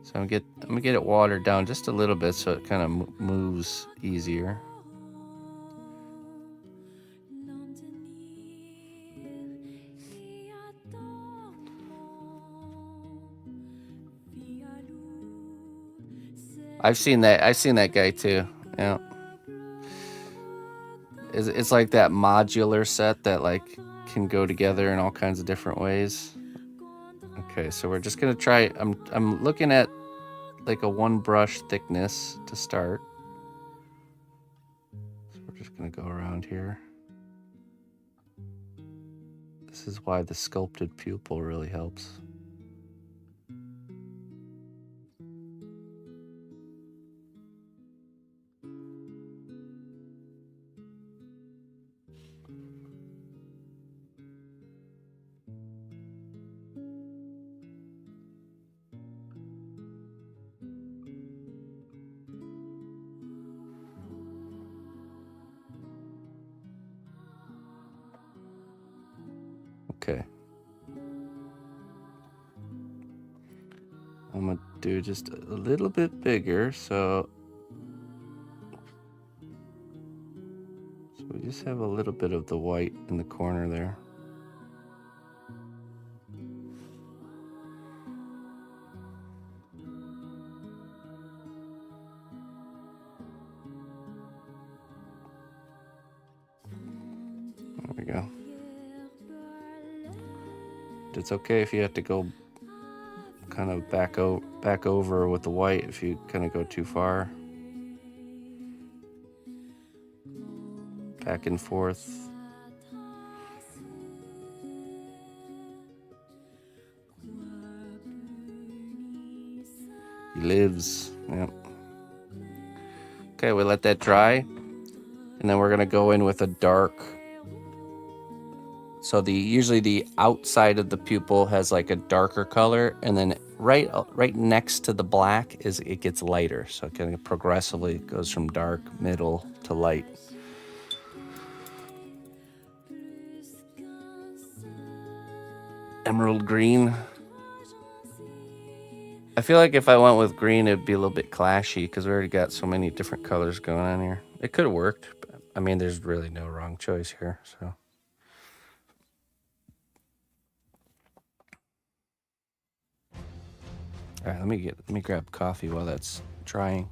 So I'm gonna get it watered down just a little bit so it kind of moves easier. I've seen that guy too. Yeah. It's like that modular set that like can go together in all kinds of different ways. Okay, so we're just gonna try. I'm looking at like a 1 brush thickness to start. So we're just gonna go around here. This is why the sculpted pupil really helps. Okay. I'm gonna do just a little bit bigger, so we just have a little bit of the white in the corner there. There we go. It's okay if you have to go kind of back over with the white if you kind of go too far. Back and forth. He lives. Yep. Okay, we let that dry. And then we're gonna go in with a dark. So usually the outside of the pupil has like a darker color, and then right next to the black it gets lighter. So it kind of progressively goes from dark, middle to light. emerald green. I feel like if I went with green, it'd be a little bit clashy because we already got so many different colors going on here. It could have worked, but I mean, there's really no wrong choice here. So, all right, let me grab coffee while that's drying.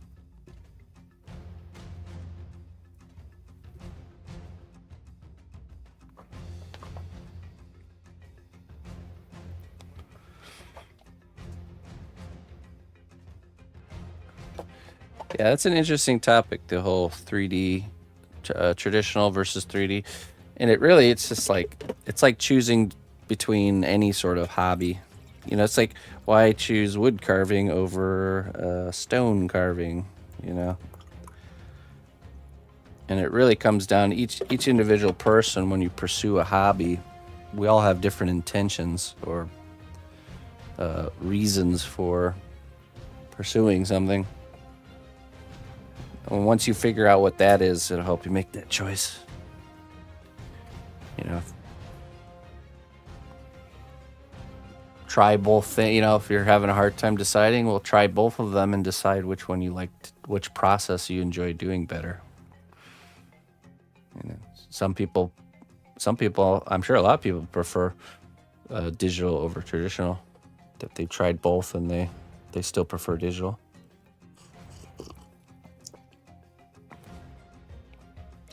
Yeah, that's an interesting topic, the whole 3D traditional versus 3D. And it's just like it's like choosing between any sort of hobby. It's like why choose wood carving over stone carving, you know? And it really comes down to each individual person. When you pursue a hobby, we all have different intentions or reasons for pursuing something. And once you figure out what that is, it'll help you make that choice. Try both things. If you're having a hard time deciding, we'll try both of them and decide which one you like, which process you enjoy doing better. Some people, I'm sure a lot of people prefer digital over traditional. That they've tried both and they still prefer digital.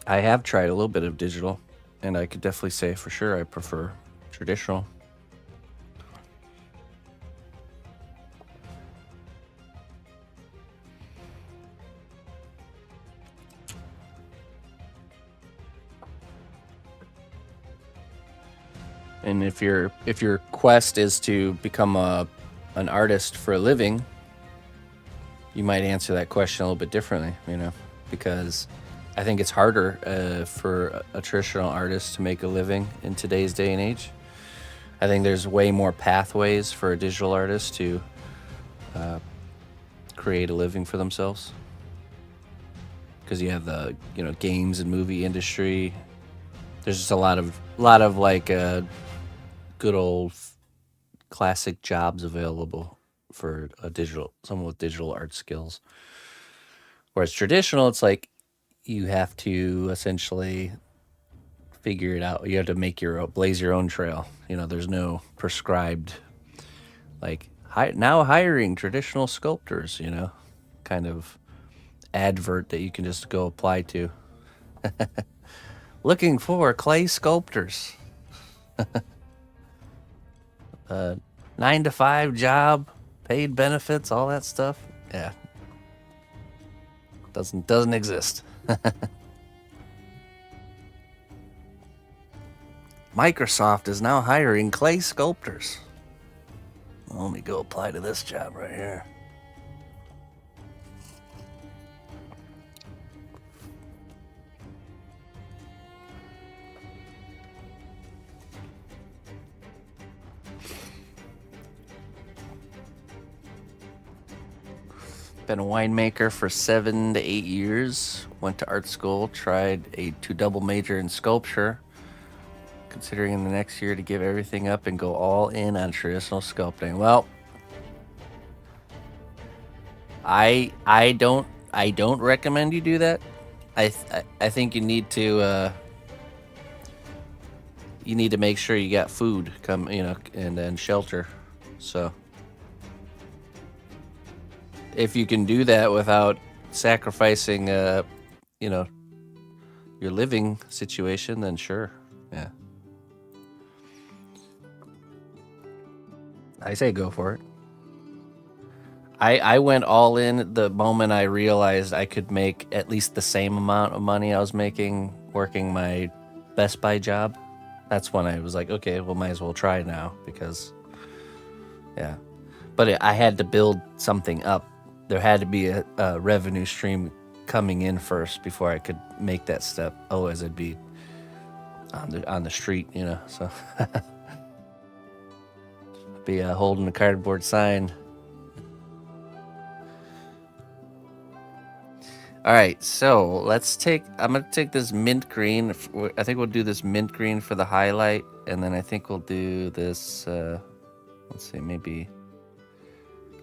I have tried a little bit of digital, and I could definitely say for sure I prefer traditional. And if your quest is to become an artist for a living, you might answer that question a little bit differently, because I think it's harder for a traditional artist to make a living in today's day and age. I think there's way more pathways for a digital artist to create a living for themselves, because you have the games and movie industry. There's just a lot of like good old classic jobs available for someone with digital art skills. Whereas traditional, it's like you have to essentially figure it out. You have to blaze your own trail. There's no prescribed like now hiring traditional sculptors, kind of advert that you can just go apply to. Looking for clay sculptors. 9 to 5 job, paid benefits, all that stuff. Yeah. Doesn't exist. Microsoft is now hiring clay sculptors. Let me go apply to this job right here. Been a winemaker for 7 to 8 years. Went to art school, tried a 2 double major in sculpture. Considering in the next year to give everything up and go all in on traditional sculpting. Well, I don't recommend you do that. I think you need to make sure you got food and then shelter. So if you can do that without sacrificing your living situation, then sure. Yeah. I say go for it. I went all in the moment I realized I could make at least the same amount of money I was making working my Best Buy job. That's when I was like, okay, well, might as well try now because, yeah. But I had to build something up. There had to be a revenue stream coming in first before I could make that step. Otherwise, I'd be on the street, so be holding a cardboard sign. All right, so I'm gonna take this mint green. I think we'll do this mint green for the highlight, and then I think we'll do this. Let's see, maybe.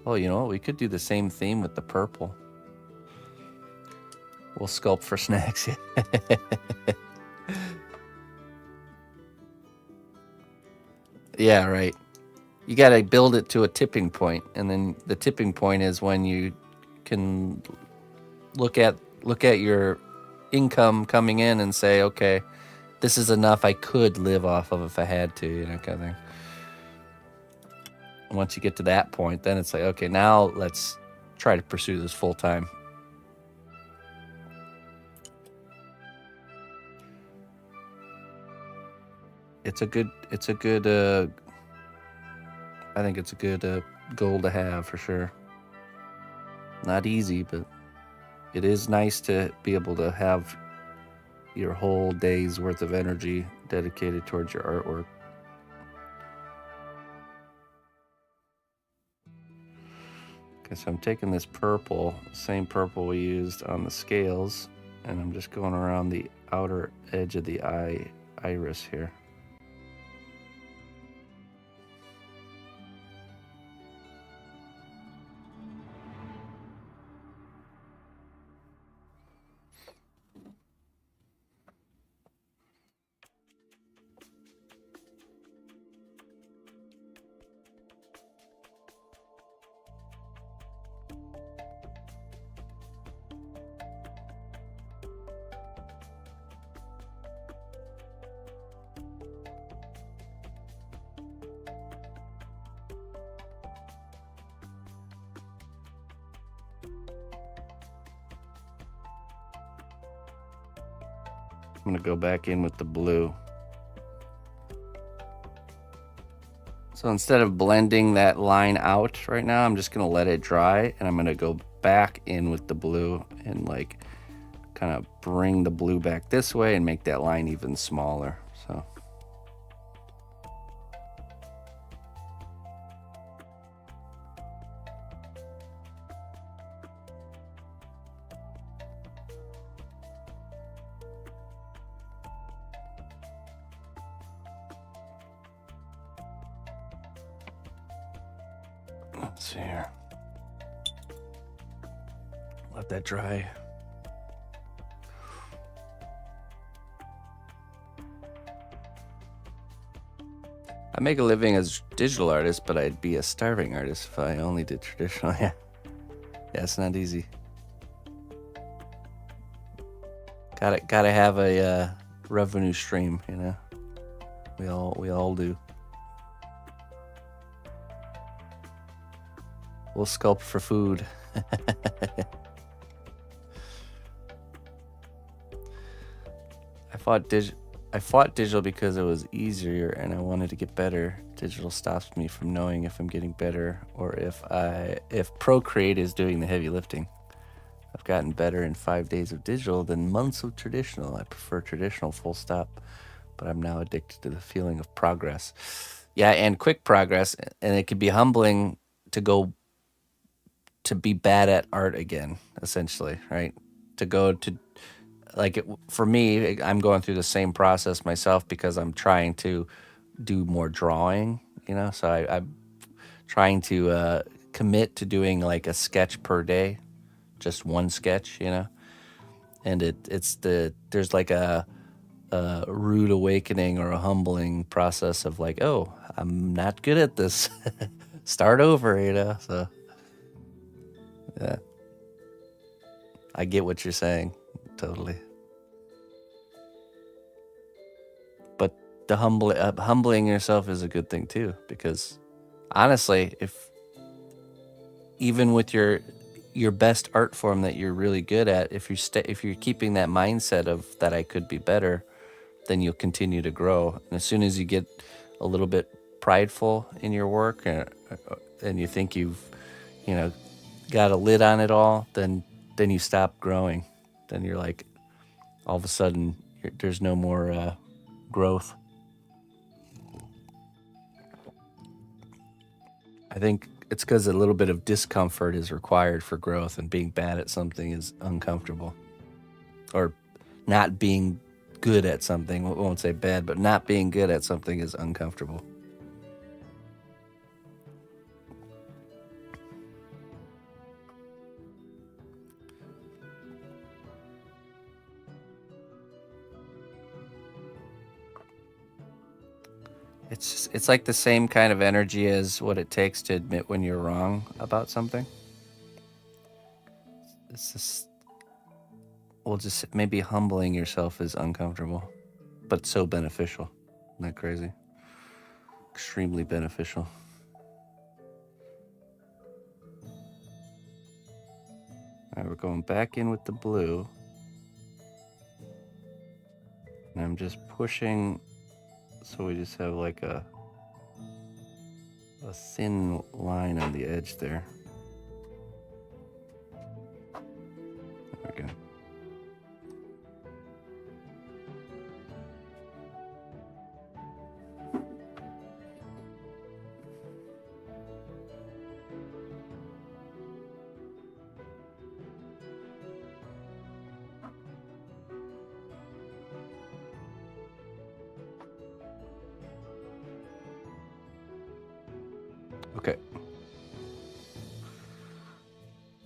Oh, you know what? We could do the same theme with the purple. We'll sculpt for snacks. Yeah, right. You got to build it to a tipping point, and then the tipping point is when you can look at your income coming in and say, okay, this is enough. I could live off of if I had to, you know, kind of thing. And once you get to that point, then it's like, okay, now let's try to pursue this full time. It's a good I think it's a good goal to have for sure. Not easy, but it is nice to be able to have your whole day's worth of energy dedicated towards your artwork. Okay, so I'm taking this purple, same purple we used on the scales, and I'm just going around the outer edge of the iris here. I'm going to go back in with the blue. So instead of blending that line out right now, I'm just going to let it dry, and I'm going to go back in with the blue and like kind of bring the blue back this way and make that line even smaller. So let's see here. Let that dry. I make a living as a digital artist, but I'd be a starving artist if I only did traditional. Yeah, it's not easy. Gotta have a revenue stream, you know. We all do. We'll sculpt for food. I fought digital because it was easier and I wanted to get better. Digital stops me from knowing if I'm getting better or if Procreate is doing the heavy lifting. I've gotten better in 5 days of digital than months of traditional. I prefer traditional full stop, but I'm now addicted to the feeling of progress. Yeah, and quick progress, and it can be humbling to be bad at art again, essentially, right? To go to for me, I'm going through the same process myself because I'm trying to do more drawing, you know. So I'm trying to commit to doing like a sketch per day, just one sketch, you know. And there's like a rude awakening or a humbling process of like, oh, I'm not good at this. Start over, you know. So yeah, I get what you're saying. Totally. But the humbling yourself is a good thing too, because honestly, if even with your best art form that you're really good at, if you're keeping that mindset of that I could be better, then you'll continue to grow. And as soon as you get a little bit prideful in your work and you think you've, you know, got a lid on it all, then you stop growing. Then you're like, all of a sudden, there's no more growth. I think It's because a little bit of discomfort is required for growth, and being bad at something is uncomfortable. Or not being good at something, we won't say bad, but not being good at something is uncomfortable. It's like the same kind of energy as what it takes to admit when you're wrong about something. It's just, well, just maybe humbling yourself is uncomfortable, but so beneficial. Isn't that crazy? Extremely beneficial. All right, we're going back in with the blue. And I'm just pushing, so we just have like a thin line on the edge there. There we go. Okay.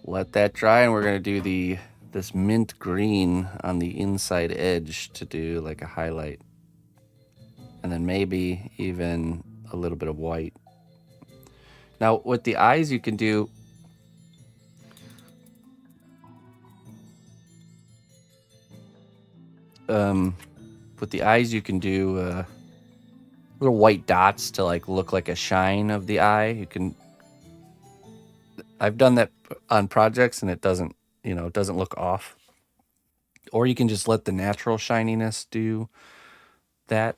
Let that dry, and we're gonna do this mint green on the inside edge to do like a highlight. And then maybe even a little bit of white. Now with the eyes you can do with the eyes you can do little white dots to like look like a shine of the eye. You can, I've done that on projects and it doesn't, it doesn't look off. Or you can just let the natural shininess do that.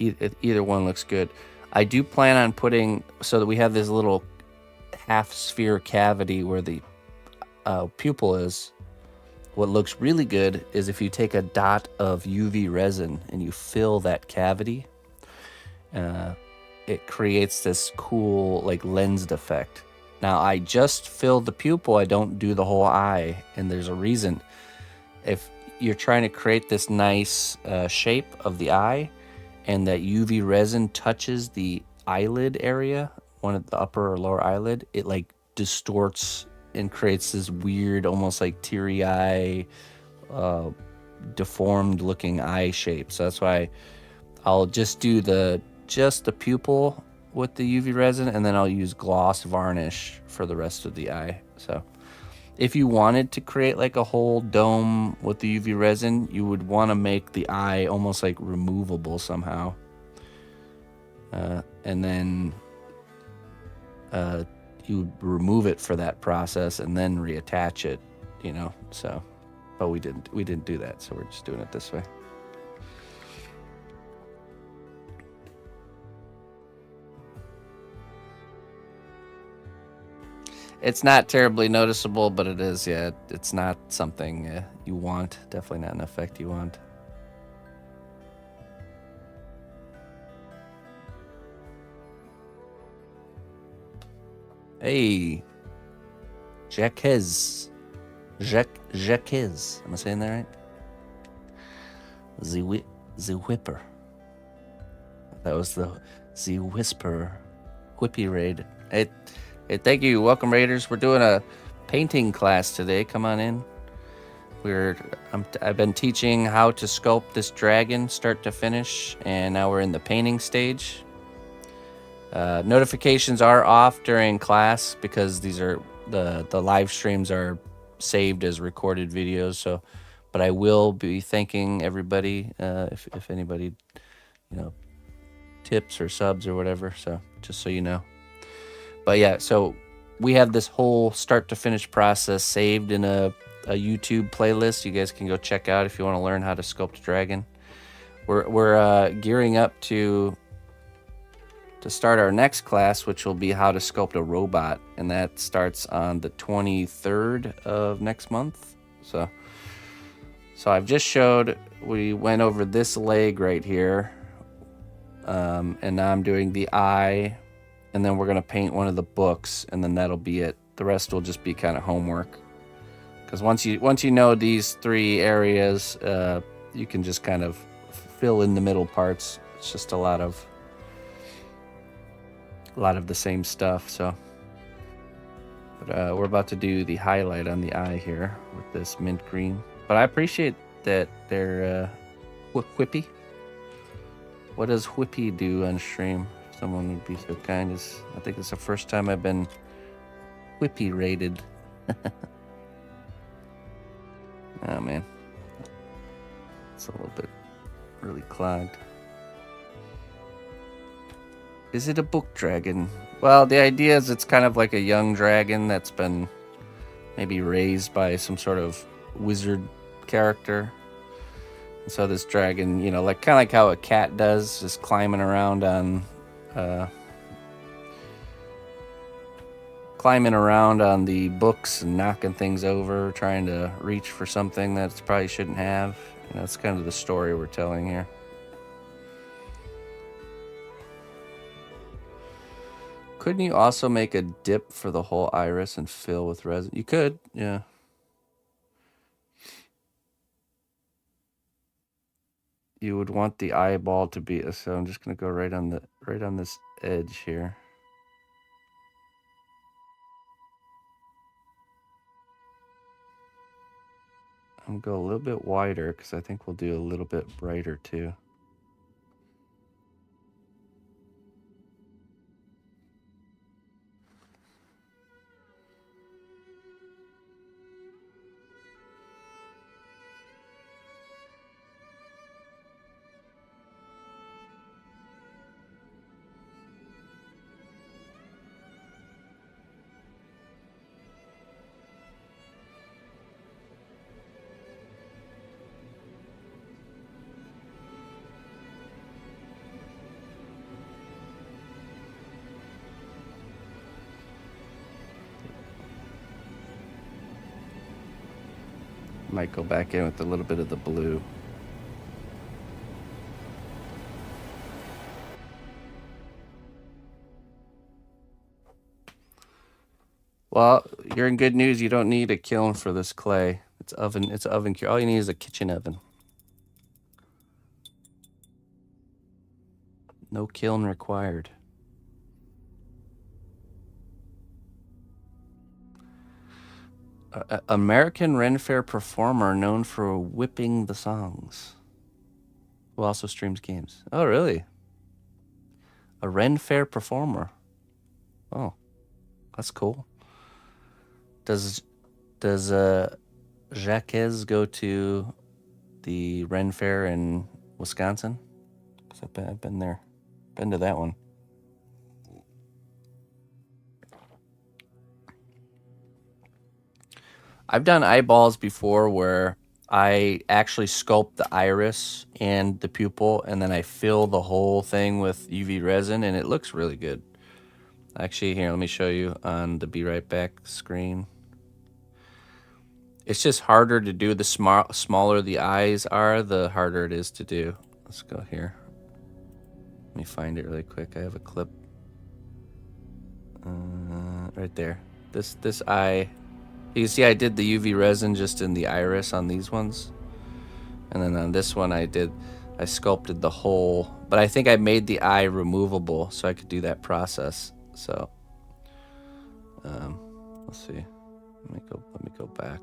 Either one looks good. I do plan on putting, so that we have this little half sphere cavity where the pupil is. What looks really good is if you take a dot of UV resin and you fill that cavity. It creates this cool like lensed effect. Now I just fill the pupil, I don't do the whole eye, and there's a reason. If you're trying to create this nice shape of the eye, and that UV resin touches the eyelid area, one of the upper or lower eyelid, it like distorts and creates this weird, almost like teary eye, deformed looking eye shape. So that's why I'll just do just the pupil with the UV resin, and then I'll use gloss varnish for the rest of the eye. So if you wanted to create like a whole dome with the UV resin, you would want to make the eye almost like removable somehow. And then you remove it for that process and then reattach it, so, but we didn't do that. So we're just doing it this way. It's not terribly noticeable, but it is, yeah. It's not something you want. Definitely not an effect you want. Hey, Jacques. Am I saying that right? The Whipper. That was the Whisper Whippy Raid. Hey, thank you. Welcome, Raiders. We're doing a painting class today. Come on in. I've been teaching how to sculpt this dragon start to finish, and now we're in the painting stage. Notifications are off during class because these are the live streams are saved as recorded videos. So, but I will be thanking everybody if anybody, tips or subs or whatever. So just so you know. But yeah, so we have this whole start to finish process saved in a YouTube playlist. You guys can go check out if you want to learn how to sculpt a dragon. We're gearing up to start our next class, which will be how to sculpt a robot, and that starts on the 23rd of next month. So I've just showed, we went over this leg right here, and now I'm doing the eye and then we're gonna paint one of the books, and then that'll be it. The rest will just be kind of homework. Because once you know these 3 areas, you can just kind of fill in the middle parts. It's just a lot of the same stuff. So, but we're about to do the highlight on the eye here with this mint green. But I appreciate that they're whippy. What does whippy do on stream? If someone would be so kind. I think it's the first time I've been whippy rated. Oh man, it's a little bit really clogged. Is it a book dragon? Well, the idea is it's kind of like a young dragon that's been maybe raised by some sort of wizard character. And so this dragon, you know, like kind of like how a cat does, just climbing around on the books and knocking things over, trying to reach for something that it probably shouldn't have. You know, that's kind of the story we're telling here. Couldn't you also make a dip for the whole iris and fill with resin? You could, yeah. You would want the eyeball to be, so I'm just gonna go right on this edge here. I'm gonna go a little bit wider because I think we'll do a little bit brighter too. Might go back in with a little bit of the blue. Well, you're in good news. You don't need a kiln for this clay. It's oven cure. All you need is a kitchen oven. No kiln required. American Ren Fair performer known for whipping the songs. Who also streams games. Oh, really? A Ren Fair performer. Oh, that's cool. Does Jacques go to the Ren Fair in Wisconsin? Because I've been there. Been to that one. I've done eyeballs before where I actually sculpt the iris and the pupil, and then I fill the whole thing with UV resin, and it looks really good. Actually, here, let me show you on the Be Right Back screen. It's just harder to do. The smaller the eyes are, the harder it is to do. Let's go here. Let me find it really quick. I have a clip. Right there. This eye. You see I did the UV resin just in the iris on these ones. And then on this one I sculpted the whole, but I think I made the eye removable so I could do that process. So let's see. Let me go back.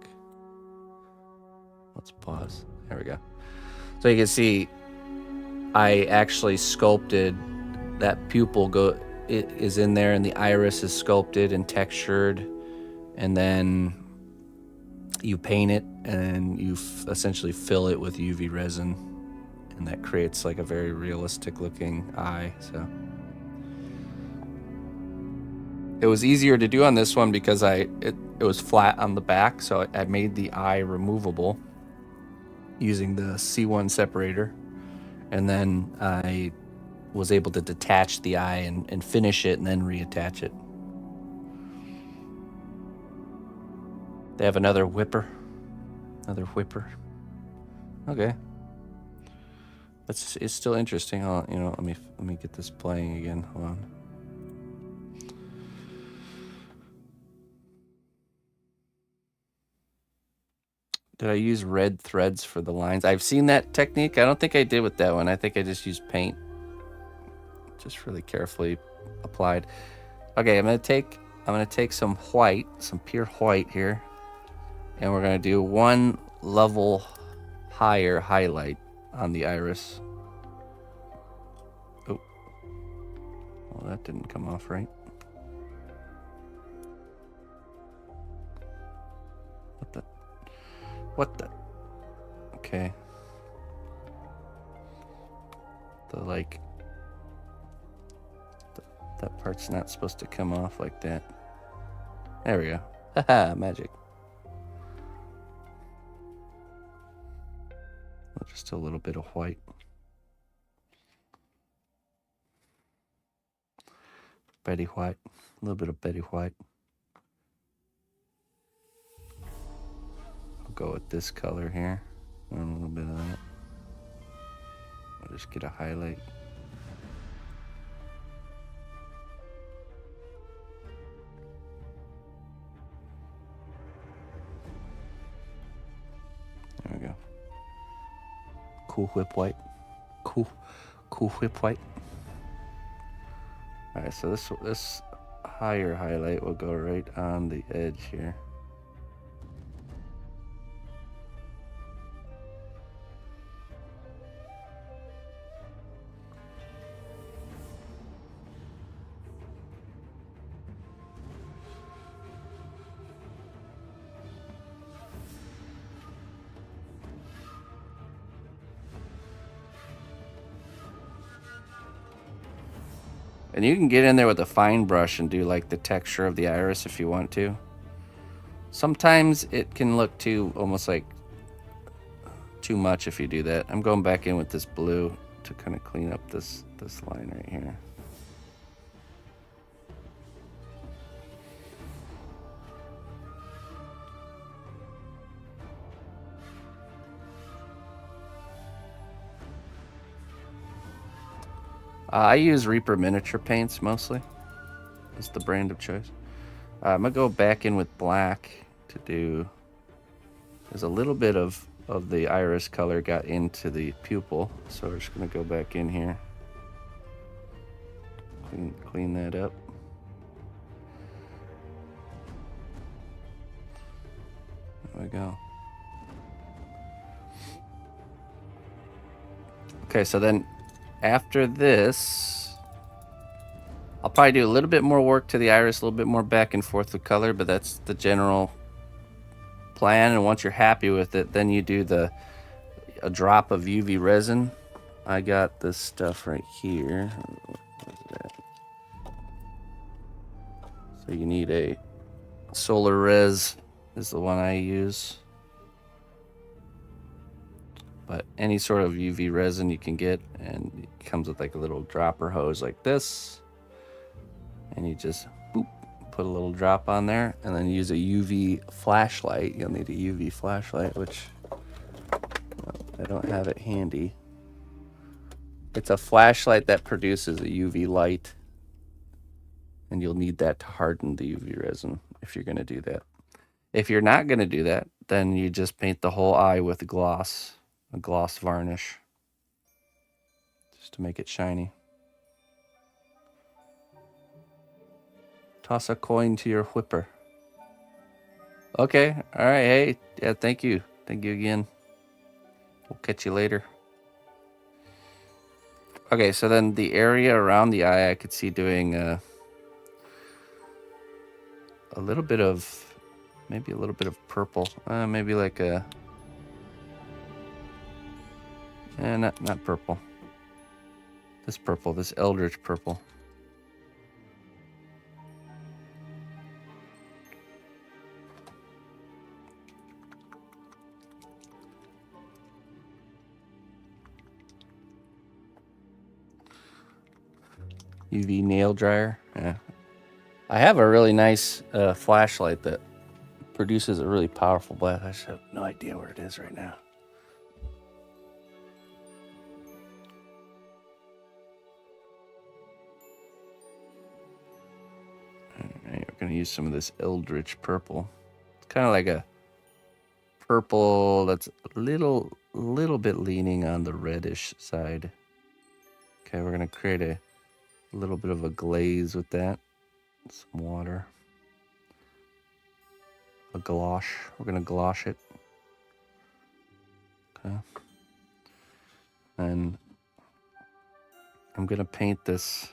Let's pause. There we go. So you can see I actually sculpted that pupil it is in there, and the iris is sculpted and textured, and then you paint it and you essentially fill it with UV resin, and that creates like a very realistic looking eye. So it was easier to do on this one because it was flat on the back, so I made the eye removable using the C1 separator, and then I was able to detach the eye and finish it and then reattach it. They have another whipper. Okay. It's still interesting. Let me get this playing again. Hold on. Did I use red threads for the lines? I've seen that technique. I don't think I did with that one. I think I just used paint. Just really carefully applied. Okay, I'm gonna take some white, some pure white here, and we're gonna do one level higher highlight on the iris. Oh, well, that didn't come off right. What the? Okay. That part's not supposed to come off like that. There we go. Haha, magic. Just a little bit of white. Betty White. A little bit of Betty White. I'll go with this color here. And a little bit of that. I'll just get a highlight. There we go. Cool whip white. Cool whip white. All right, so this higher highlight will go right on the edge here. And you can get in there with a fine brush and do like the texture of the iris if you want to. Sometimes it can look almost like too much if you do that. I'm going back in with this blue to kind of clean up this line right here. I use Reaper miniature paints mostly. That's the brand of choice. I'm gonna go back in with black to do. There's a little bit of the iris color got into the pupil, so we're just gonna go back in here. Clean that up. There we go. Okay, so then after this, I'll probably do a little bit more work to the iris, a little bit more back and forth with color, but that's the general plan. And once you're happy with it, then you do a drop of UV resin. I got this stuff right here. What is that? So you need a Solar Res is the one I use. But any sort of UV resin you can get, and it comes with like a little dropper hose like this. And you just boop, put a little drop on there, and then use a UV flashlight. You'll need a UV flashlight, which I don't have it handy. It's a flashlight that produces a UV light, and you'll need that to harden the UV resin if you're going to do that. If you're not going to do that, then you just paint the whole eye with a gloss varnish, just to make it shiny. Toss a coin to your whipper. Okay, all right, hey, yeah, thank you again. We'll catch you later. Okay, so then the area around the eye, I could see doing a little bit of, maybe a little bit of purple, maybe like a, not purple. This eldritch purple. UV nail dryer. Yeah. I have a really nice flashlight that produces a really powerful blast. I just have no idea where it is right now. All right, we're going to use some of this eldritch purple. It's kind of like a purple that's a little bit leaning on the reddish side. Okay, we're gonna create a little bit of a glaze with that. Some water. A gouache. We're gonna gouache it. Okay. And I'm gonna paint this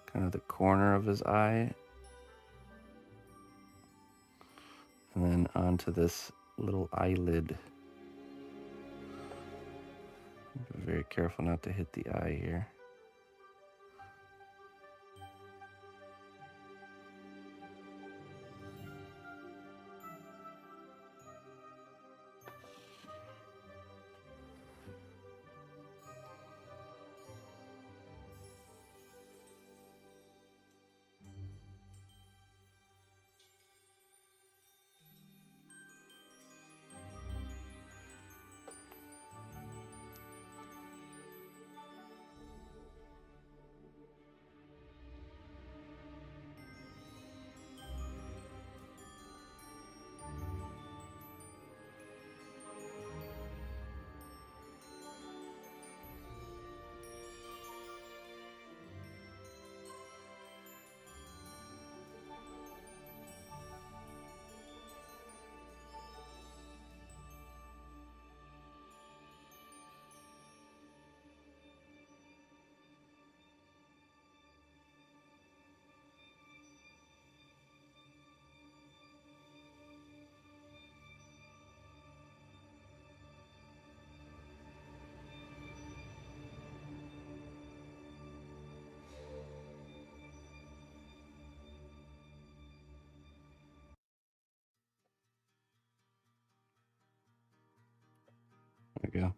kind of the corner of his eye. And then onto this little eyelid. Be very careful not to hit the eye here. There we go.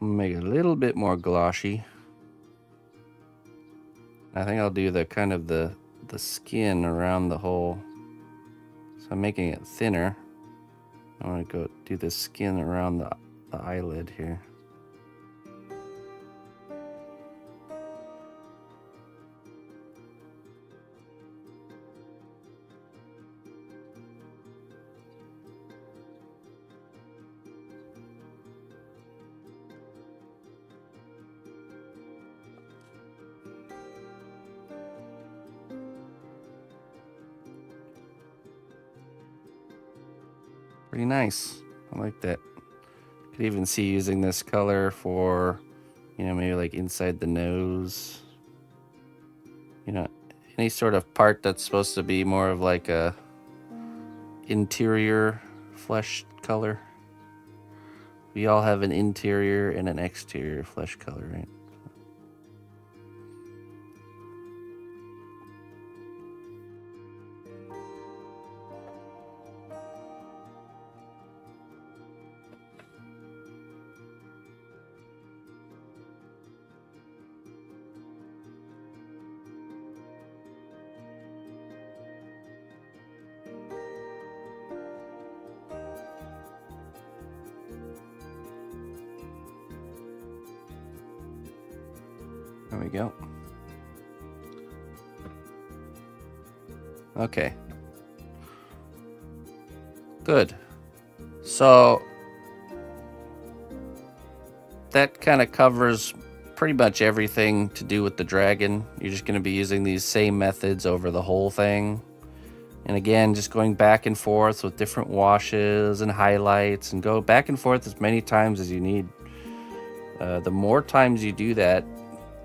Make it a little bit more glossy. I think I'll do the kind of the skin around the whole. So I'm making it thinner. I want to go do the skin around the eyelid here. Pretty nice. I like that. Could even see using this color for, maybe like inside the nose. Any sort of part that's supposed to be more of like a interior flesh color. We all have an interior and an exterior flesh color, right? There we go. Okay. Good. So that kind of covers pretty much everything to do with the dragon. You're just going to be using these same methods over the whole thing. And again, just going back and forth with different washes and highlights, and go back and forth as many times as you need. The more times you do that,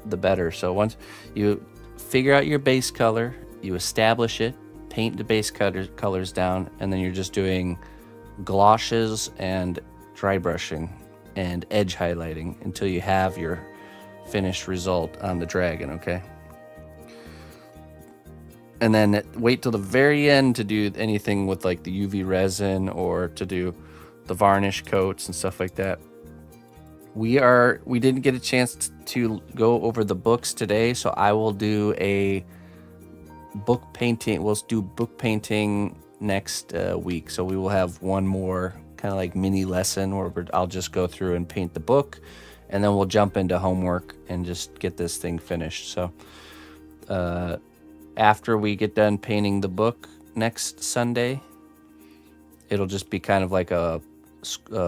the better. So once you figure out your base color, you establish it, paint the base colors down, and then you're just doing gouaches and dry brushing and edge highlighting until you have your finished result on the dragon, okay? And then wait till the very end to do anything with like the UV resin or to do the varnish coats and stuff like that. We didn't get a chance to go over the books today, so I will do a book painting. We'll do book painting next week. So we will have one more kind of like mini lesson where I'll just go through and paint the book, and then we'll jump into homework and just get this thing finished. So after we get done painting the book next Sunday, it'll just be kind of like a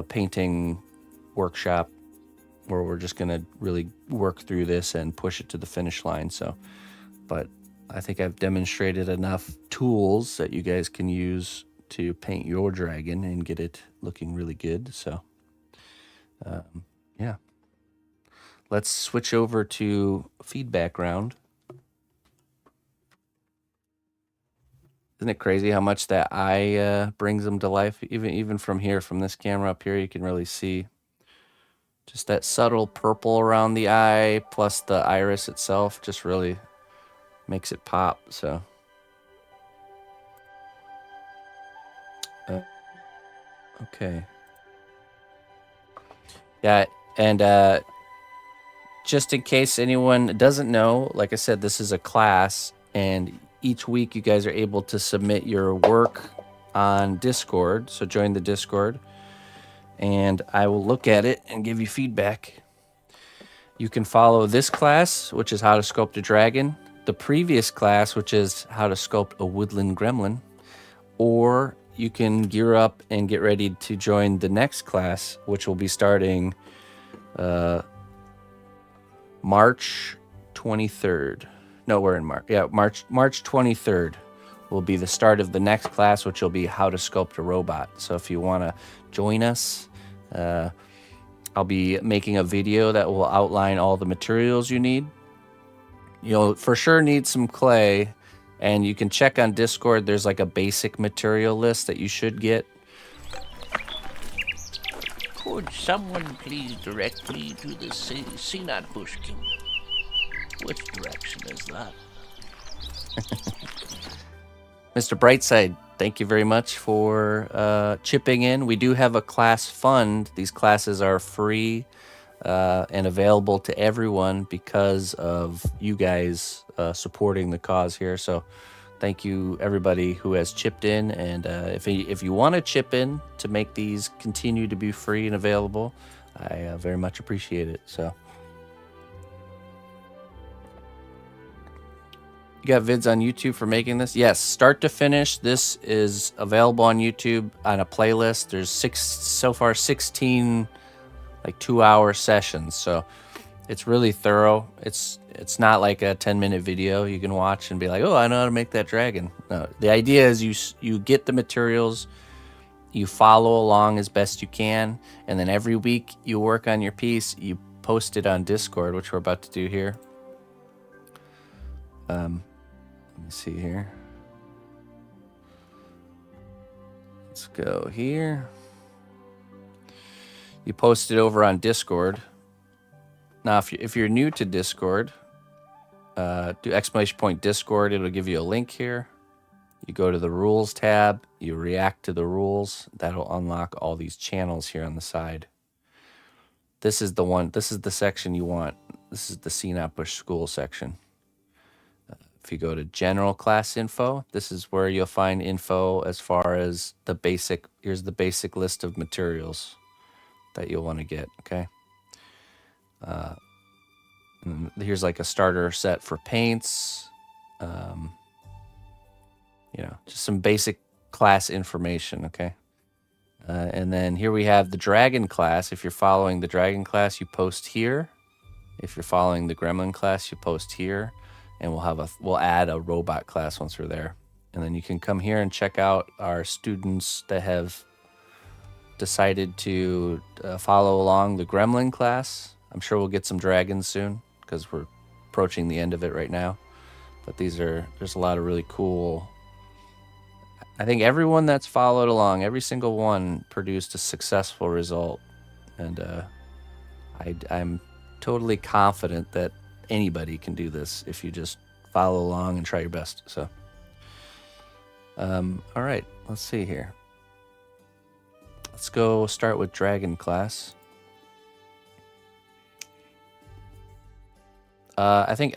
painting workshop where we're just going to really work through this and push it to the finish line. So, but I think I've demonstrated enough tools that you guys can use to paint your dragon and get it looking really good. So, yeah. Let's switch over to feedback round. Isn't it crazy how much that eye brings them to life? Even from here, from this camera up here, you can really see just that subtle purple around the eye, plus the iris itself, just really makes it pop. So, okay, yeah, and just in case anyone doesn't know, like I said, this is a class, and each week you guys are able to submit your work on Discord. So join the Discord, and I will look at it and give you feedback. You can follow this class, which is how to sculpt a dragon, the previous class, which is how to sculpt a woodland gremlin, or you can gear up and get ready to join the next class, which will be starting March 23rd. No, we're in March. Yeah, March 23rd will be the start of the next class, which will be how to sculpt a robot. So if you want to join us, I'll be making a video that will outline all the materials you need. You'll for sure need some clay, and you can check on Discord. There's like a basic material list that you should get. Could someone please direct me to the cnotbusch kingdom? Which direction is that? Mr. Brightside, thank you very much for chipping in. We do have a class fund. These classes are free and available to everyone because of you guys supporting the cause here. So thank you, everybody who has chipped in. And if you want to chip in to make these continue to be free and available, I very much appreciate it. So. You got vids on YouTube for making this? Yes, start to finish. This is available on YouTube on a playlist. There's so far 16 like 2-hour sessions. So it's really thorough. It's not like a 10-minute video you can watch and be like, "Oh, I know how to make that dragon." No, the idea is you get the materials, you follow along as best you can, and then every week you work on your piece, you post it on Discord, which we're about to do here. Let me see here. Let's go here. You post it over on Discord. Now, if you're new to Discord, do ! Discord. It'll give you a link here. You go to the rules tab. You react to the rules. That'll unlock all these channels here on the side. This is the one. This is the section you want. This is the cnotbusch school section. If you go to general class info, this is where you'll find info as far as the basic. Here's the basic list of materials that you'll want to get. Okay. And here's like a starter set for paints. Just some basic class information. Okay. And then here we have the dragon class. If you're following the dragon class, you post here. If you're following the gremlin class, you post here. And we'll add a robot class once we're there. And then you can come here and check out our students that have decided to follow along the gremlin class. I'm sure we'll get some dragons soon because we're approaching the end of it right now. But there's a lot of really cool. I think everyone that's followed along, every single one produced a successful result. And I'm totally confident that anybody can do this if you just follow along and try your best. So, all right, let's see here. Let's go start with dragon class. I think !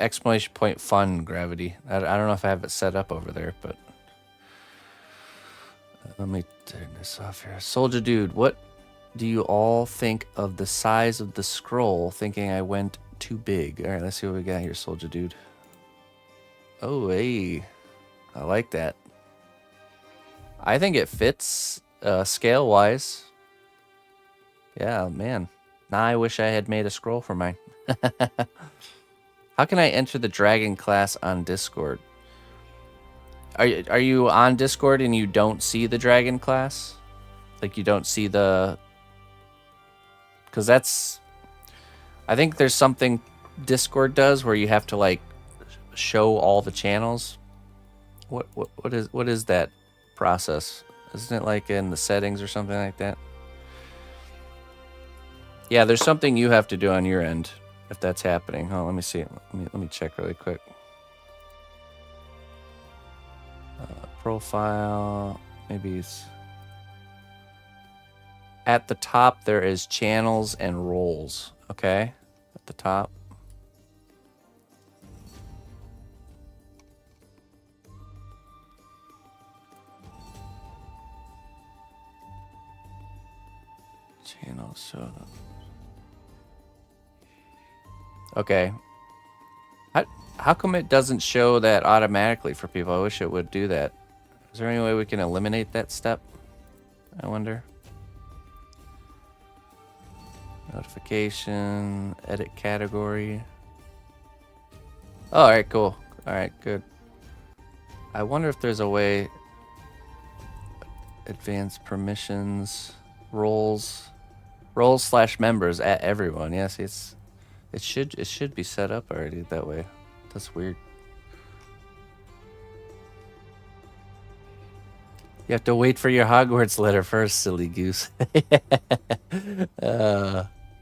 Fun gravity. I don't know if I have it set up over there, but let me turn this off here. Soldier Dude, what do you all think of the size of the scroll? Thinking I went too big. All right, let's see what we got here, Soldier Dude. Oh, hey, I like that. I think it fits scale wise. Yeah, man. Now I wish I had made a scroll for mine. How can I enter the dragon class on Discord? Are you on Discord and you don't see the dragon class? Like you don't see the... Because that's... I think there's something Discord does where you have to like show all the channels. What is that process? Isn't it like in the settings or something like that? Yeah, there's something you have to do on your end if that's happening. Oh, let me see. Let me check really quick. Profile. Maybe it's at the top. There is channels and roles. Okay, at the top. Channels. So. Okay. How come it doesn't show that automatically for people? I wish it would do that. Is there any way we can eliminate that step? I wonder. Notification, edit category. Oh, all right, cool. All right, good. I wonder if there's a way. Advanced permissions, roles / members at everyone. Yes, it should be set up already that way. That's weird. You have to wait for your Hogwarts letter first, silly goose.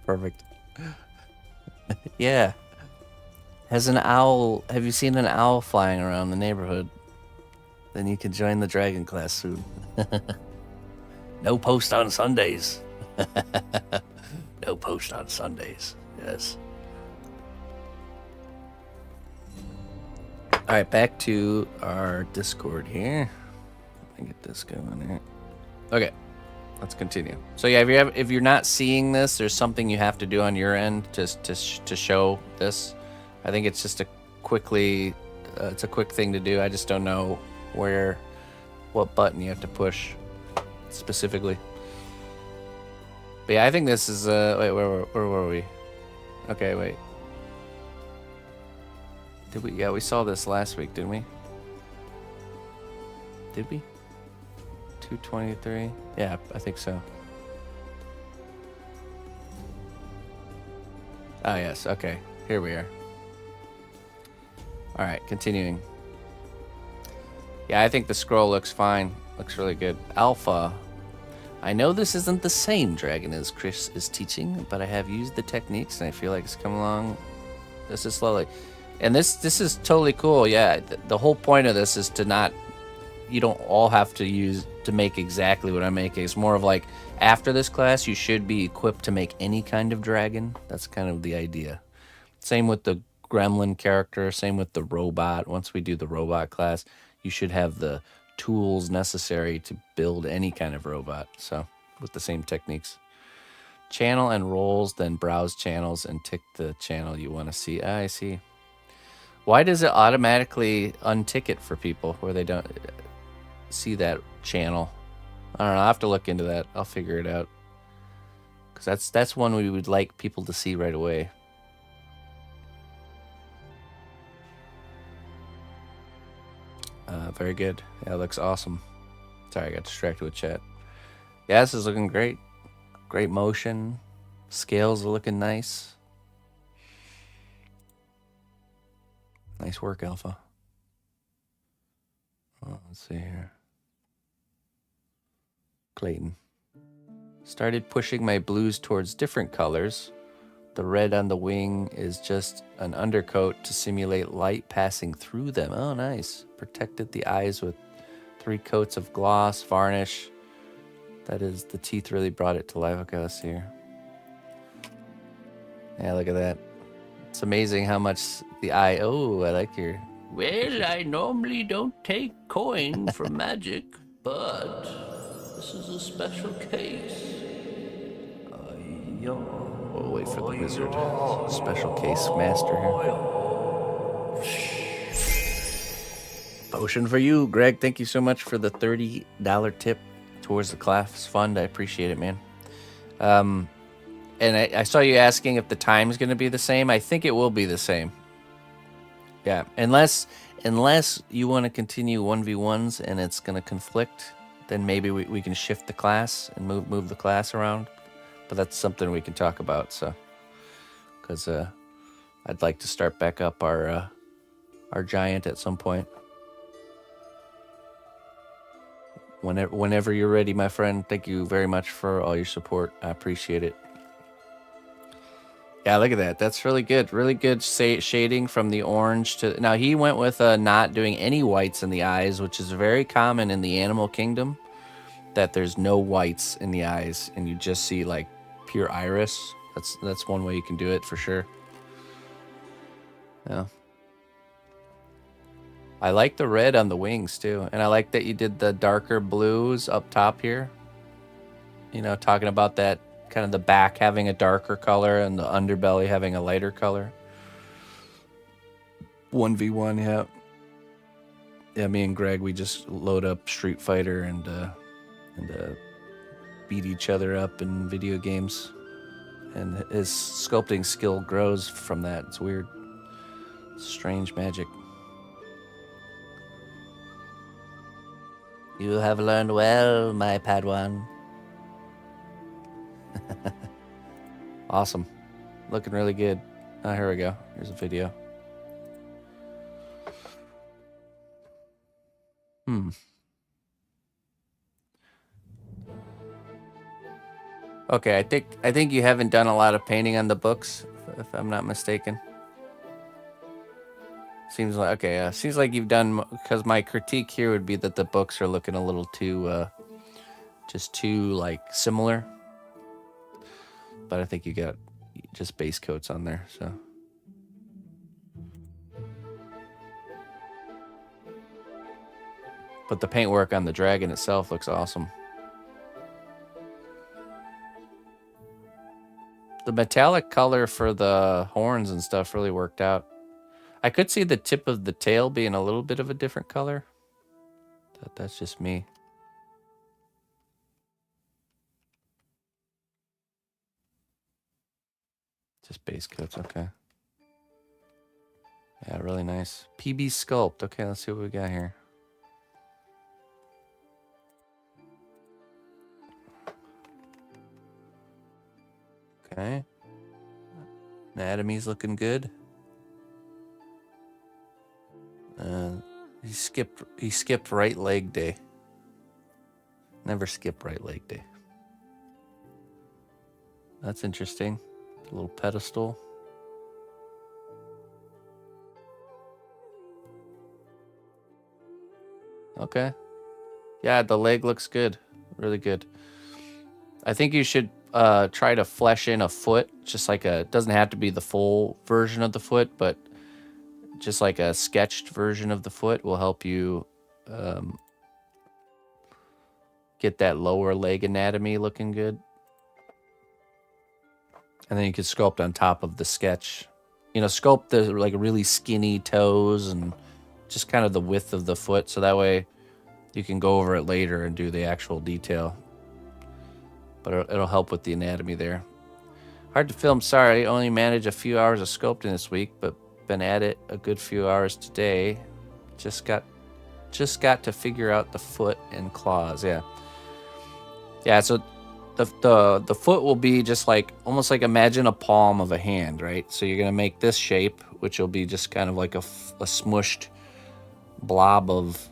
Perfect. Yeah. Has an owl... Have you seen an owl flying around the neighborhood? Then you can join the dragon class soon. No post on Sundays. No post on Sundays. Yes. All right, back to our Discord here. Let me get this going here. Okay, let's continue. So yeah, if you're not seeing this, there's something you have to do on your end to show this. I think it's just it's a quick thing to do. I just don't know what button you have to push specifically. But yeah, I think this is wait, where were we? Okay, wait. Did we? Yeah, we saw this last week, didn't we? Did we? 223? Yeah, I think so. Oh, yes. Okay. Here we are. All right, continuing. Yeah, I think the scroll looks fine. Looks really good. Alpha. I know this isn't the same dragon as Chris is teaching, but I have used the techniques and I feel like it's come along this is slowly. And this is totally cool. Yeah, the whole point of this is to not... You don't all have to make exactly what I'm making. It's more of like, after this class, you should be equipped to make any kind of dragon. That's kind of the idea. Same with the gremlin character. Same with the robot. Once we do the robot class, you should have the tools necessary to build any kind of robot. So, with the same techniques. Channel and roles, then browse channels and tick the channel you want to see. Ah, I see. Why does it automatically untick it for people where they don't see that channel? I don't know. I'll have to look into that. I'll figure it out. Because that's one we would like people to see right away. Very good. Yeah, it looks awesome. Sorry, I got distracted with chat. Yeah, this is looking great. Great motion. Scales are looking nice. Nice work, Alpha. Oh, let's see here. Clayton. Started pushing my blues towards different colors. The red on the wing is just an undercoat to simulate light passing through them. Oh, nice. Protected the eyes with 3 coats of gloss, varnish. That is, the teeth really brought it to life. Okay, let's see here. Yeah, look at that. It's amazing how much the eye... Oh, I like your... Well, I normally don't take coin for magic, but this is a special case. We'll wait for the wizard. Special case master here. Potion for you, Greg. Thank you so much for the $30 tip. towards the class fund. I appreciate it, man. And I saw you asking if the time's going to be the same. I think it will be the same. Yeah, unless you want to continue 1v1s and it's going to conflict, then maybe we can shift the class and move the class around. But that's something we can talk about. So, because I'd like to start back up our giant at some point. Whenever you're ready, my friend. Thank you very much for all your support. I appreciate it. Yeah, look at that. That's really good. Really good shading from the orange to... Now, he went with not doing any whites in the eyes, which is very common in the animal kingdom, that there's no whites in the eyes, and you just see, like, pure iris. That's one way you can do it, for sure. Yeah. I like the red on the wings, too. And I like that you did the darker blues up top here. You know, talking about that... kind of the back having a darker color and the underbelly having a lighter color. 1v1, yeah. Yeah, me and Greg, we just load up Street Fighter and beat each other up in video games. And his sculpting skill grows from that. It's weird. Strange magic. You have learned well, my Padawan. Awesome. Looking really good. Oh, here we go. Here's a video. Okay, I think you haven't done a lot of painting on the books, if I'm not mistaken. Seems like, okay, seems like you've done, because my critique here would be that the books are looking a little too, just too, like, similar. But I think you got just base coats on there, so. But the paintwork on the dragon itself looks awesome. The metallic color for the horns and stuff really worked out. I could see the tip of the tail being a little bit of a different color. That's just me. Just base coats, okay. Yeah, really nice. PB Sculpt. Okay, let's see what we got here. Okay. Anatomy's looking good. He skipped right leg day. Never skip right leg day. That's interesting. A little pedestal. Okay. Yeah, the leg looks good. Really good. I think you should try to flesh in a foot. Just like it doesn't have to be the full version of the foot, but just like a sketched version of the foot will help you get that lower leg anatomy looking good. And then you could sculpt on top of the sketch. You know, sculpt the like really skinny toes and just kind of the width of the foot. So that way you can go over it later and do the actual detail. But it'll help with the anatomy there. Hard to film, sorry. Only managed a few hours of sculpting this week, but been at it a good few hours today. Just got to figure out the foot and claws, yeah. Yeah, so the foot will be just like, almost like imagine a palm of a hand, right? So you're going to make this shape, which will be just kind of like a smushed blob of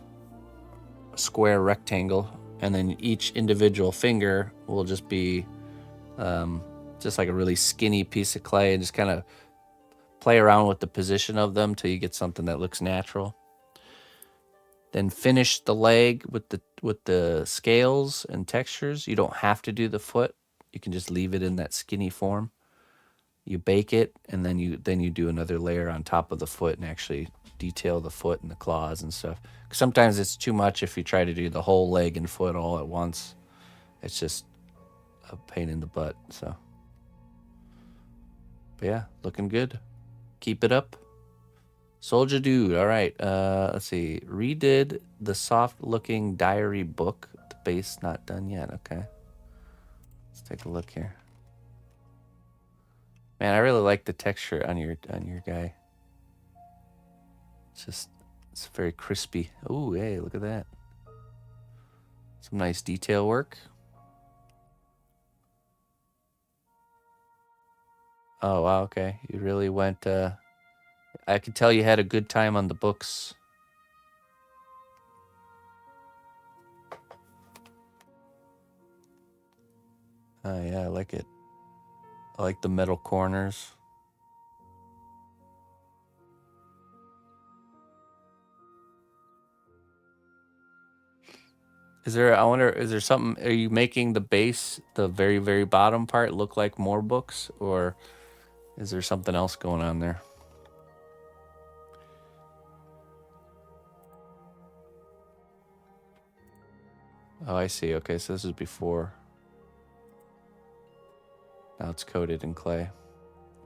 a square rectangle. And then each individual finger will just be just like a really skinny piece of clay, and just kind of play around with the position of them till you get something that looks natural. Then finish the leg with the scales and textures. You don't have to do the foot. You can just leave it in that skinny form. You bake it, and then you do another layer on top of the foot and actually detail the foot and the claws and stuff. Sometimes it's too much if you try to do the whole leg and foot all at once. It's just a pain in the butt, so. But yeah, looking good. Keep it up. Soldier Dude, all right. Let's see. Redid the soft-looking diary book. base not done yet. Okay. Let's take a look here. Man, I really like the texture on your guy. It's very crispy. Oh, hey, look at that. Some nice detail work. Oh, wow, okay. You really went, I could tell you had a good time on the books. Oh, yeah, I like it. I like the metal corners. Is there something, are you making the base, the very, very bottom part, look like more books? Or is there something else going on there? Oh, I see. Okay, so this is before. Now it's coated in clay.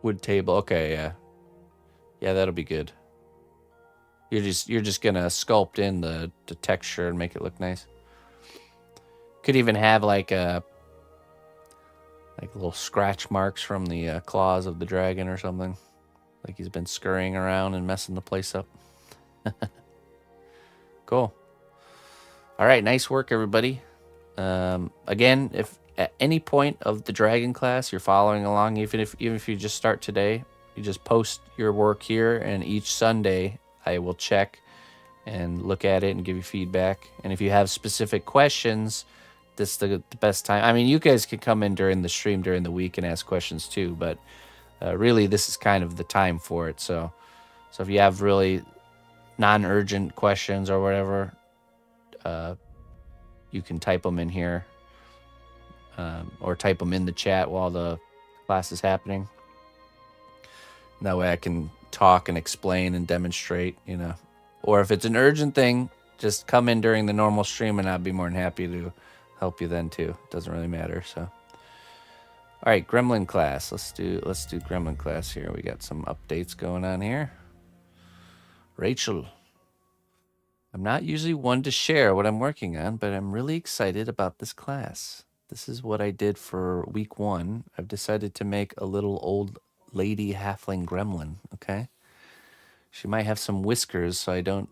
Wood table. Okay, yeah. Yeah, that'll be good. You're just gonna sculpt in the texture and make it look nice. Could even have like little scratch marks from the claws of the dragon or something. Like he's been scurrying around and messing the place up. Cool. All right, nice work, everybody. Again, if at any point of the dragon class you're following along, even if you just start today, you just post your work here, and each Sunday I will check and look at it and give you feedback. And if you have specific questions, this is the best time. I mean, you guys can come in during the stream during the week and ask questions too, but really this is kind of the time for it. So if you have really non-urgent questions or whatever, you can type them in here, or type them in the chat while the class is happening. And that way I can talk and explain and demonstrate, you know. Or if it's an urgent thing, just come in during the normal stream and I'd be more than happy to help you then too. Doesn't really matter. So, all right, Gremlin class. Let's do Gremlin class here. We got some updates going on here. Rachel. I'm not usually one to share what I'm working on, but I'm really excited about this class. This is what I did for week 1. I've decided to make a little old lady halfling gremlin, okay? She might have some whiskers so I don't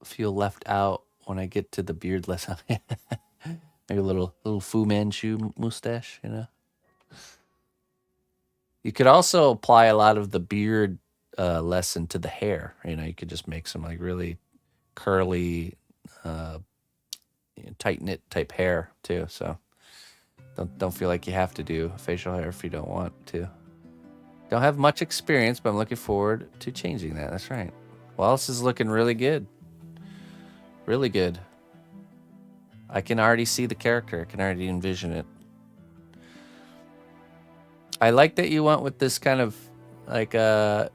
feel left out when I get to the beardless. Maybe a little Fu Manchu mustache, you know? You could also apply a lot of the beard lesson to the hair. You know, you could just make some like really curly, tight knit type hair too. So don't feel like you have to do facial hair if you don't want to. Don't have much experience, but I'm looking forward to changing that. That's right. Well, this is looking really good. Really good. I can already see the character. I can already envision it. I like that you went with this kind of like I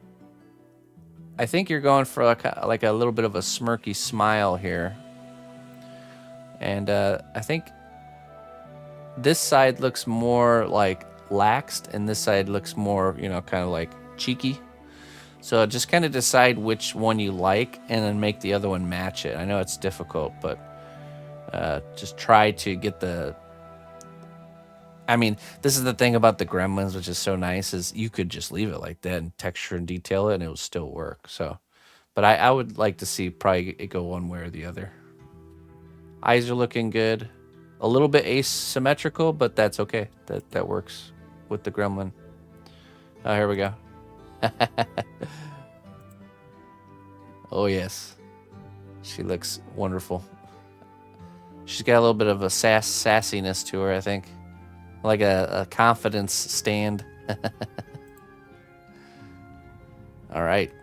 think you're going for like a little bit of a smirky smile here. And I think this side looks more like laxed and this side looks more, you know, kind of like cheeky. So just kind of decide which one you like and then make the other one match it. I know it's difficult, but just try to get the... I mean, this is the thing about the gremlins, which is so nice, is you could just leave it like that and texture and detail it and it will still work. So, but I would like to see probably it go one way or the other. Eyes are looking good. A little bit asymmetrical, but that's okay. That works with the gremlin. Oh, here we go. Oh, yes. She looks wonderful. She's got a little bit of a sassiness to her, I think. Like a confidence stand. All right.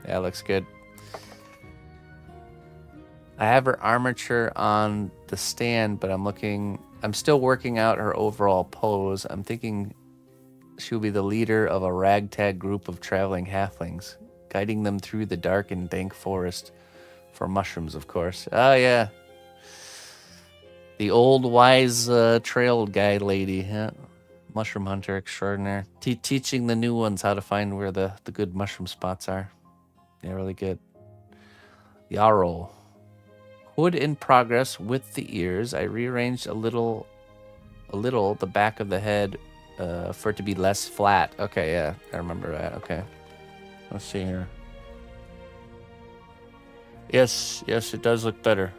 Yeah, looks good. I have her armature on the stand, but I'm still working out her overall pose. I'm thinking she'll be the leader of a ragtag group of traveling halflings, guiding them through the dark and dank forest for mushrooms, of course. Oh, yeah. The old wise trail guide lady, yeah. Mushroom hunter extraordinaire. Teaching the new ones how to find where the good mushroom spots are. Yeah, really good. Yarrow. Hood in progress with the ears. I rearranged a little the back of the head for it to be less flat. Okay, yeah, I remember that. Okay, let's see here. Yes, it does look better.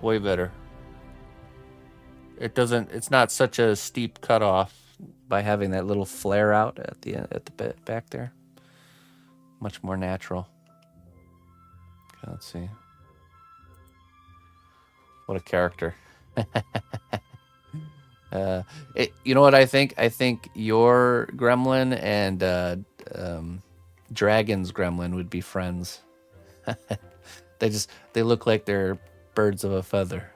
Way better. It's not such a steep cutoff by having that little flare out at the back there. Much more natural. Okay, let's see. What a character. You know what I think? I think your gremlin and Dragon's gremlin would be friends. They look like they're birds of a feather.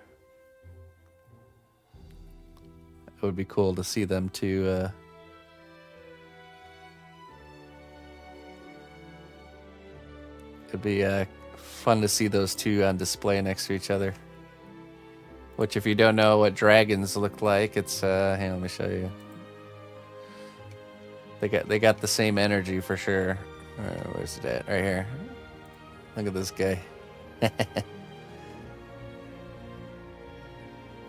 It would be cool to see them two. It'd be fun to see those two on display next to each other. Which, if you don't know what dragons look like, it's hang on, let me show you. They got the same energy for sure. Where's it at? Right here. Look at this guy.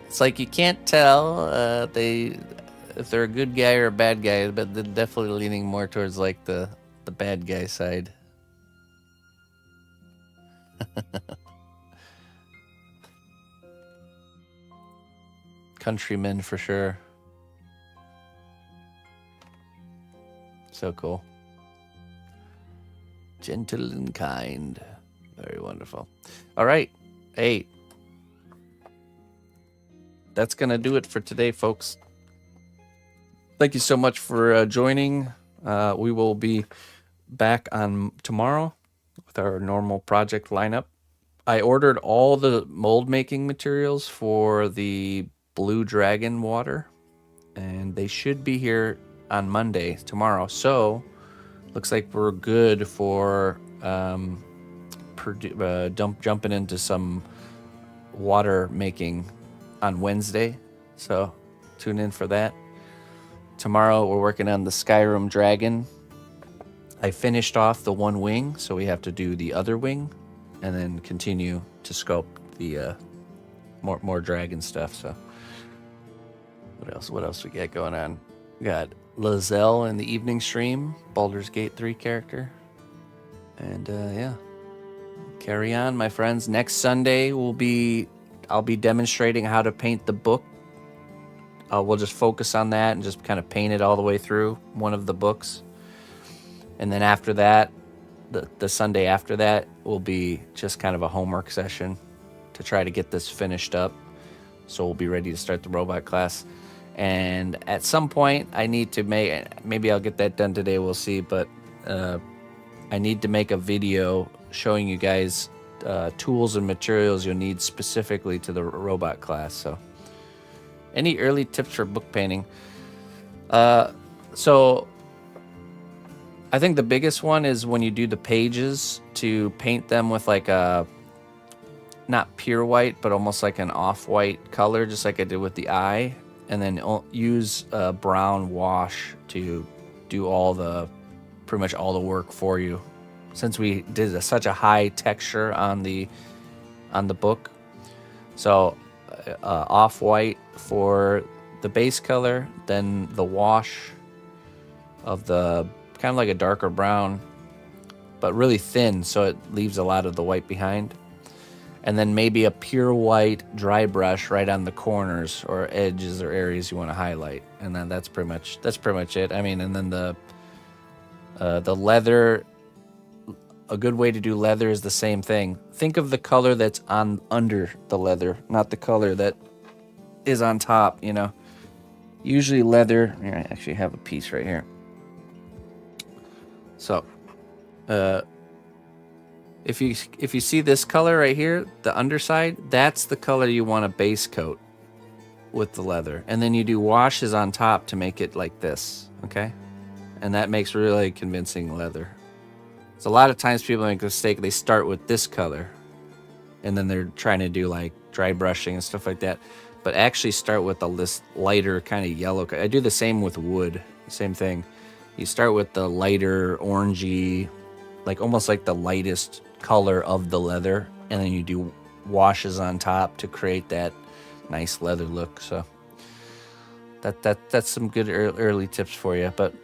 It's like you can't tell if they're a good guy or a bad guy, but they're definitely leaning more towards like the bad guy side. Countrymen for sure. So cool. Gentle and kind. Very wonderful. All right. Hey. That's going to do it for today, folks. Thank you so much for joining. We will be back on tomorrow with our normal project lineup. I ordered all the mold making materials for the Blue Dragon water, and they should be here on Monday, tomorrow. So looks like we're good for jumping into some water making on Wednesday. So tune in for that. Tomorrow we're working on the Skyrim Dragon. I finished off the one wing, so we have to do the other wing and then continue to sculpt the more dragon stuff. So what else we got going on? We got Lazelle in the evening stream, Baldur's Gate 3 character. And yeah. Carry on, my friends. Next Sunday I'll be demonstrating how to paint the book. We'll just focus on that and just kind of paint it all the way through one of the books. And then after that, the Sunday after that will be just kind of a homework session to try to get this finished up. So we'll be ready to start the robot class. And at some point, I need to maybe I'll get that done today, we'll see. But I need to make a video showing you guys tools and materials you'll need specifically to the robot class. So any early tips for book painting? So I think the biggest one is when you do the pages, to paint them with like a, not pure white, but almost like an off-white color, just like I did with the eye, and then use a brown wash to do pretty much all the work for you. Since we did such a high texture on the book. So off-white for the base color, then the wash of the kind of like a darker brown, but really thin, so it leaves a lot of the white behind. And then maybe a pure white dry brush right on the corners or edges or areas you want to highlight. And then that's pretty much it. I mean, and then the leather, a good way to do leather is the same thing. Think of the color that's under the leather, not the color that is on top, you know. Usually leather, here, I actually have a piece right here. So, if you see this color right here, the underside, that's the color you want to base coat with the leather. And then you do washes on top to make it like this, okay? And that makes really convincing leather. So a lot of times people make a mistake, they start with this color, and then they're trying to do like dry brushing and stuff like that. But actually start with this lighter kind of yellow. I do the same with wood, same thing. You start with the lighter orangey like almost like the lightest color of the leather, and then you do washes on top to create that nice leather look. So that's some good early tips for you, but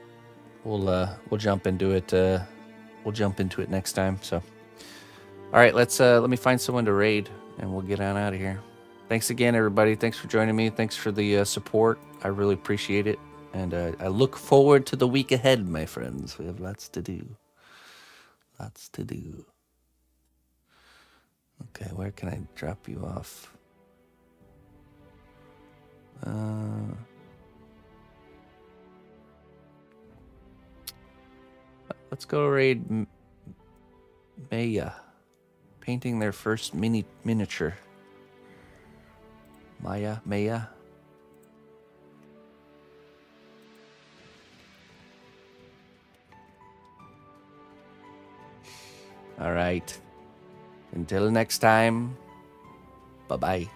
we'll jump into it. We'll jump into it next time. So, all right, let me find someone to raid, and we'll get on out of here. Thanks again, everybody. Thanks for joining me. Thanks for the support. I really appreciate it, and I look forward to the week ahead, my friends. We have lots to do. Lots to do. Okay, where can I drop you off? Let's go raid Maya, painting their first miniature. Maya. All right. Until next time. Bye-bye.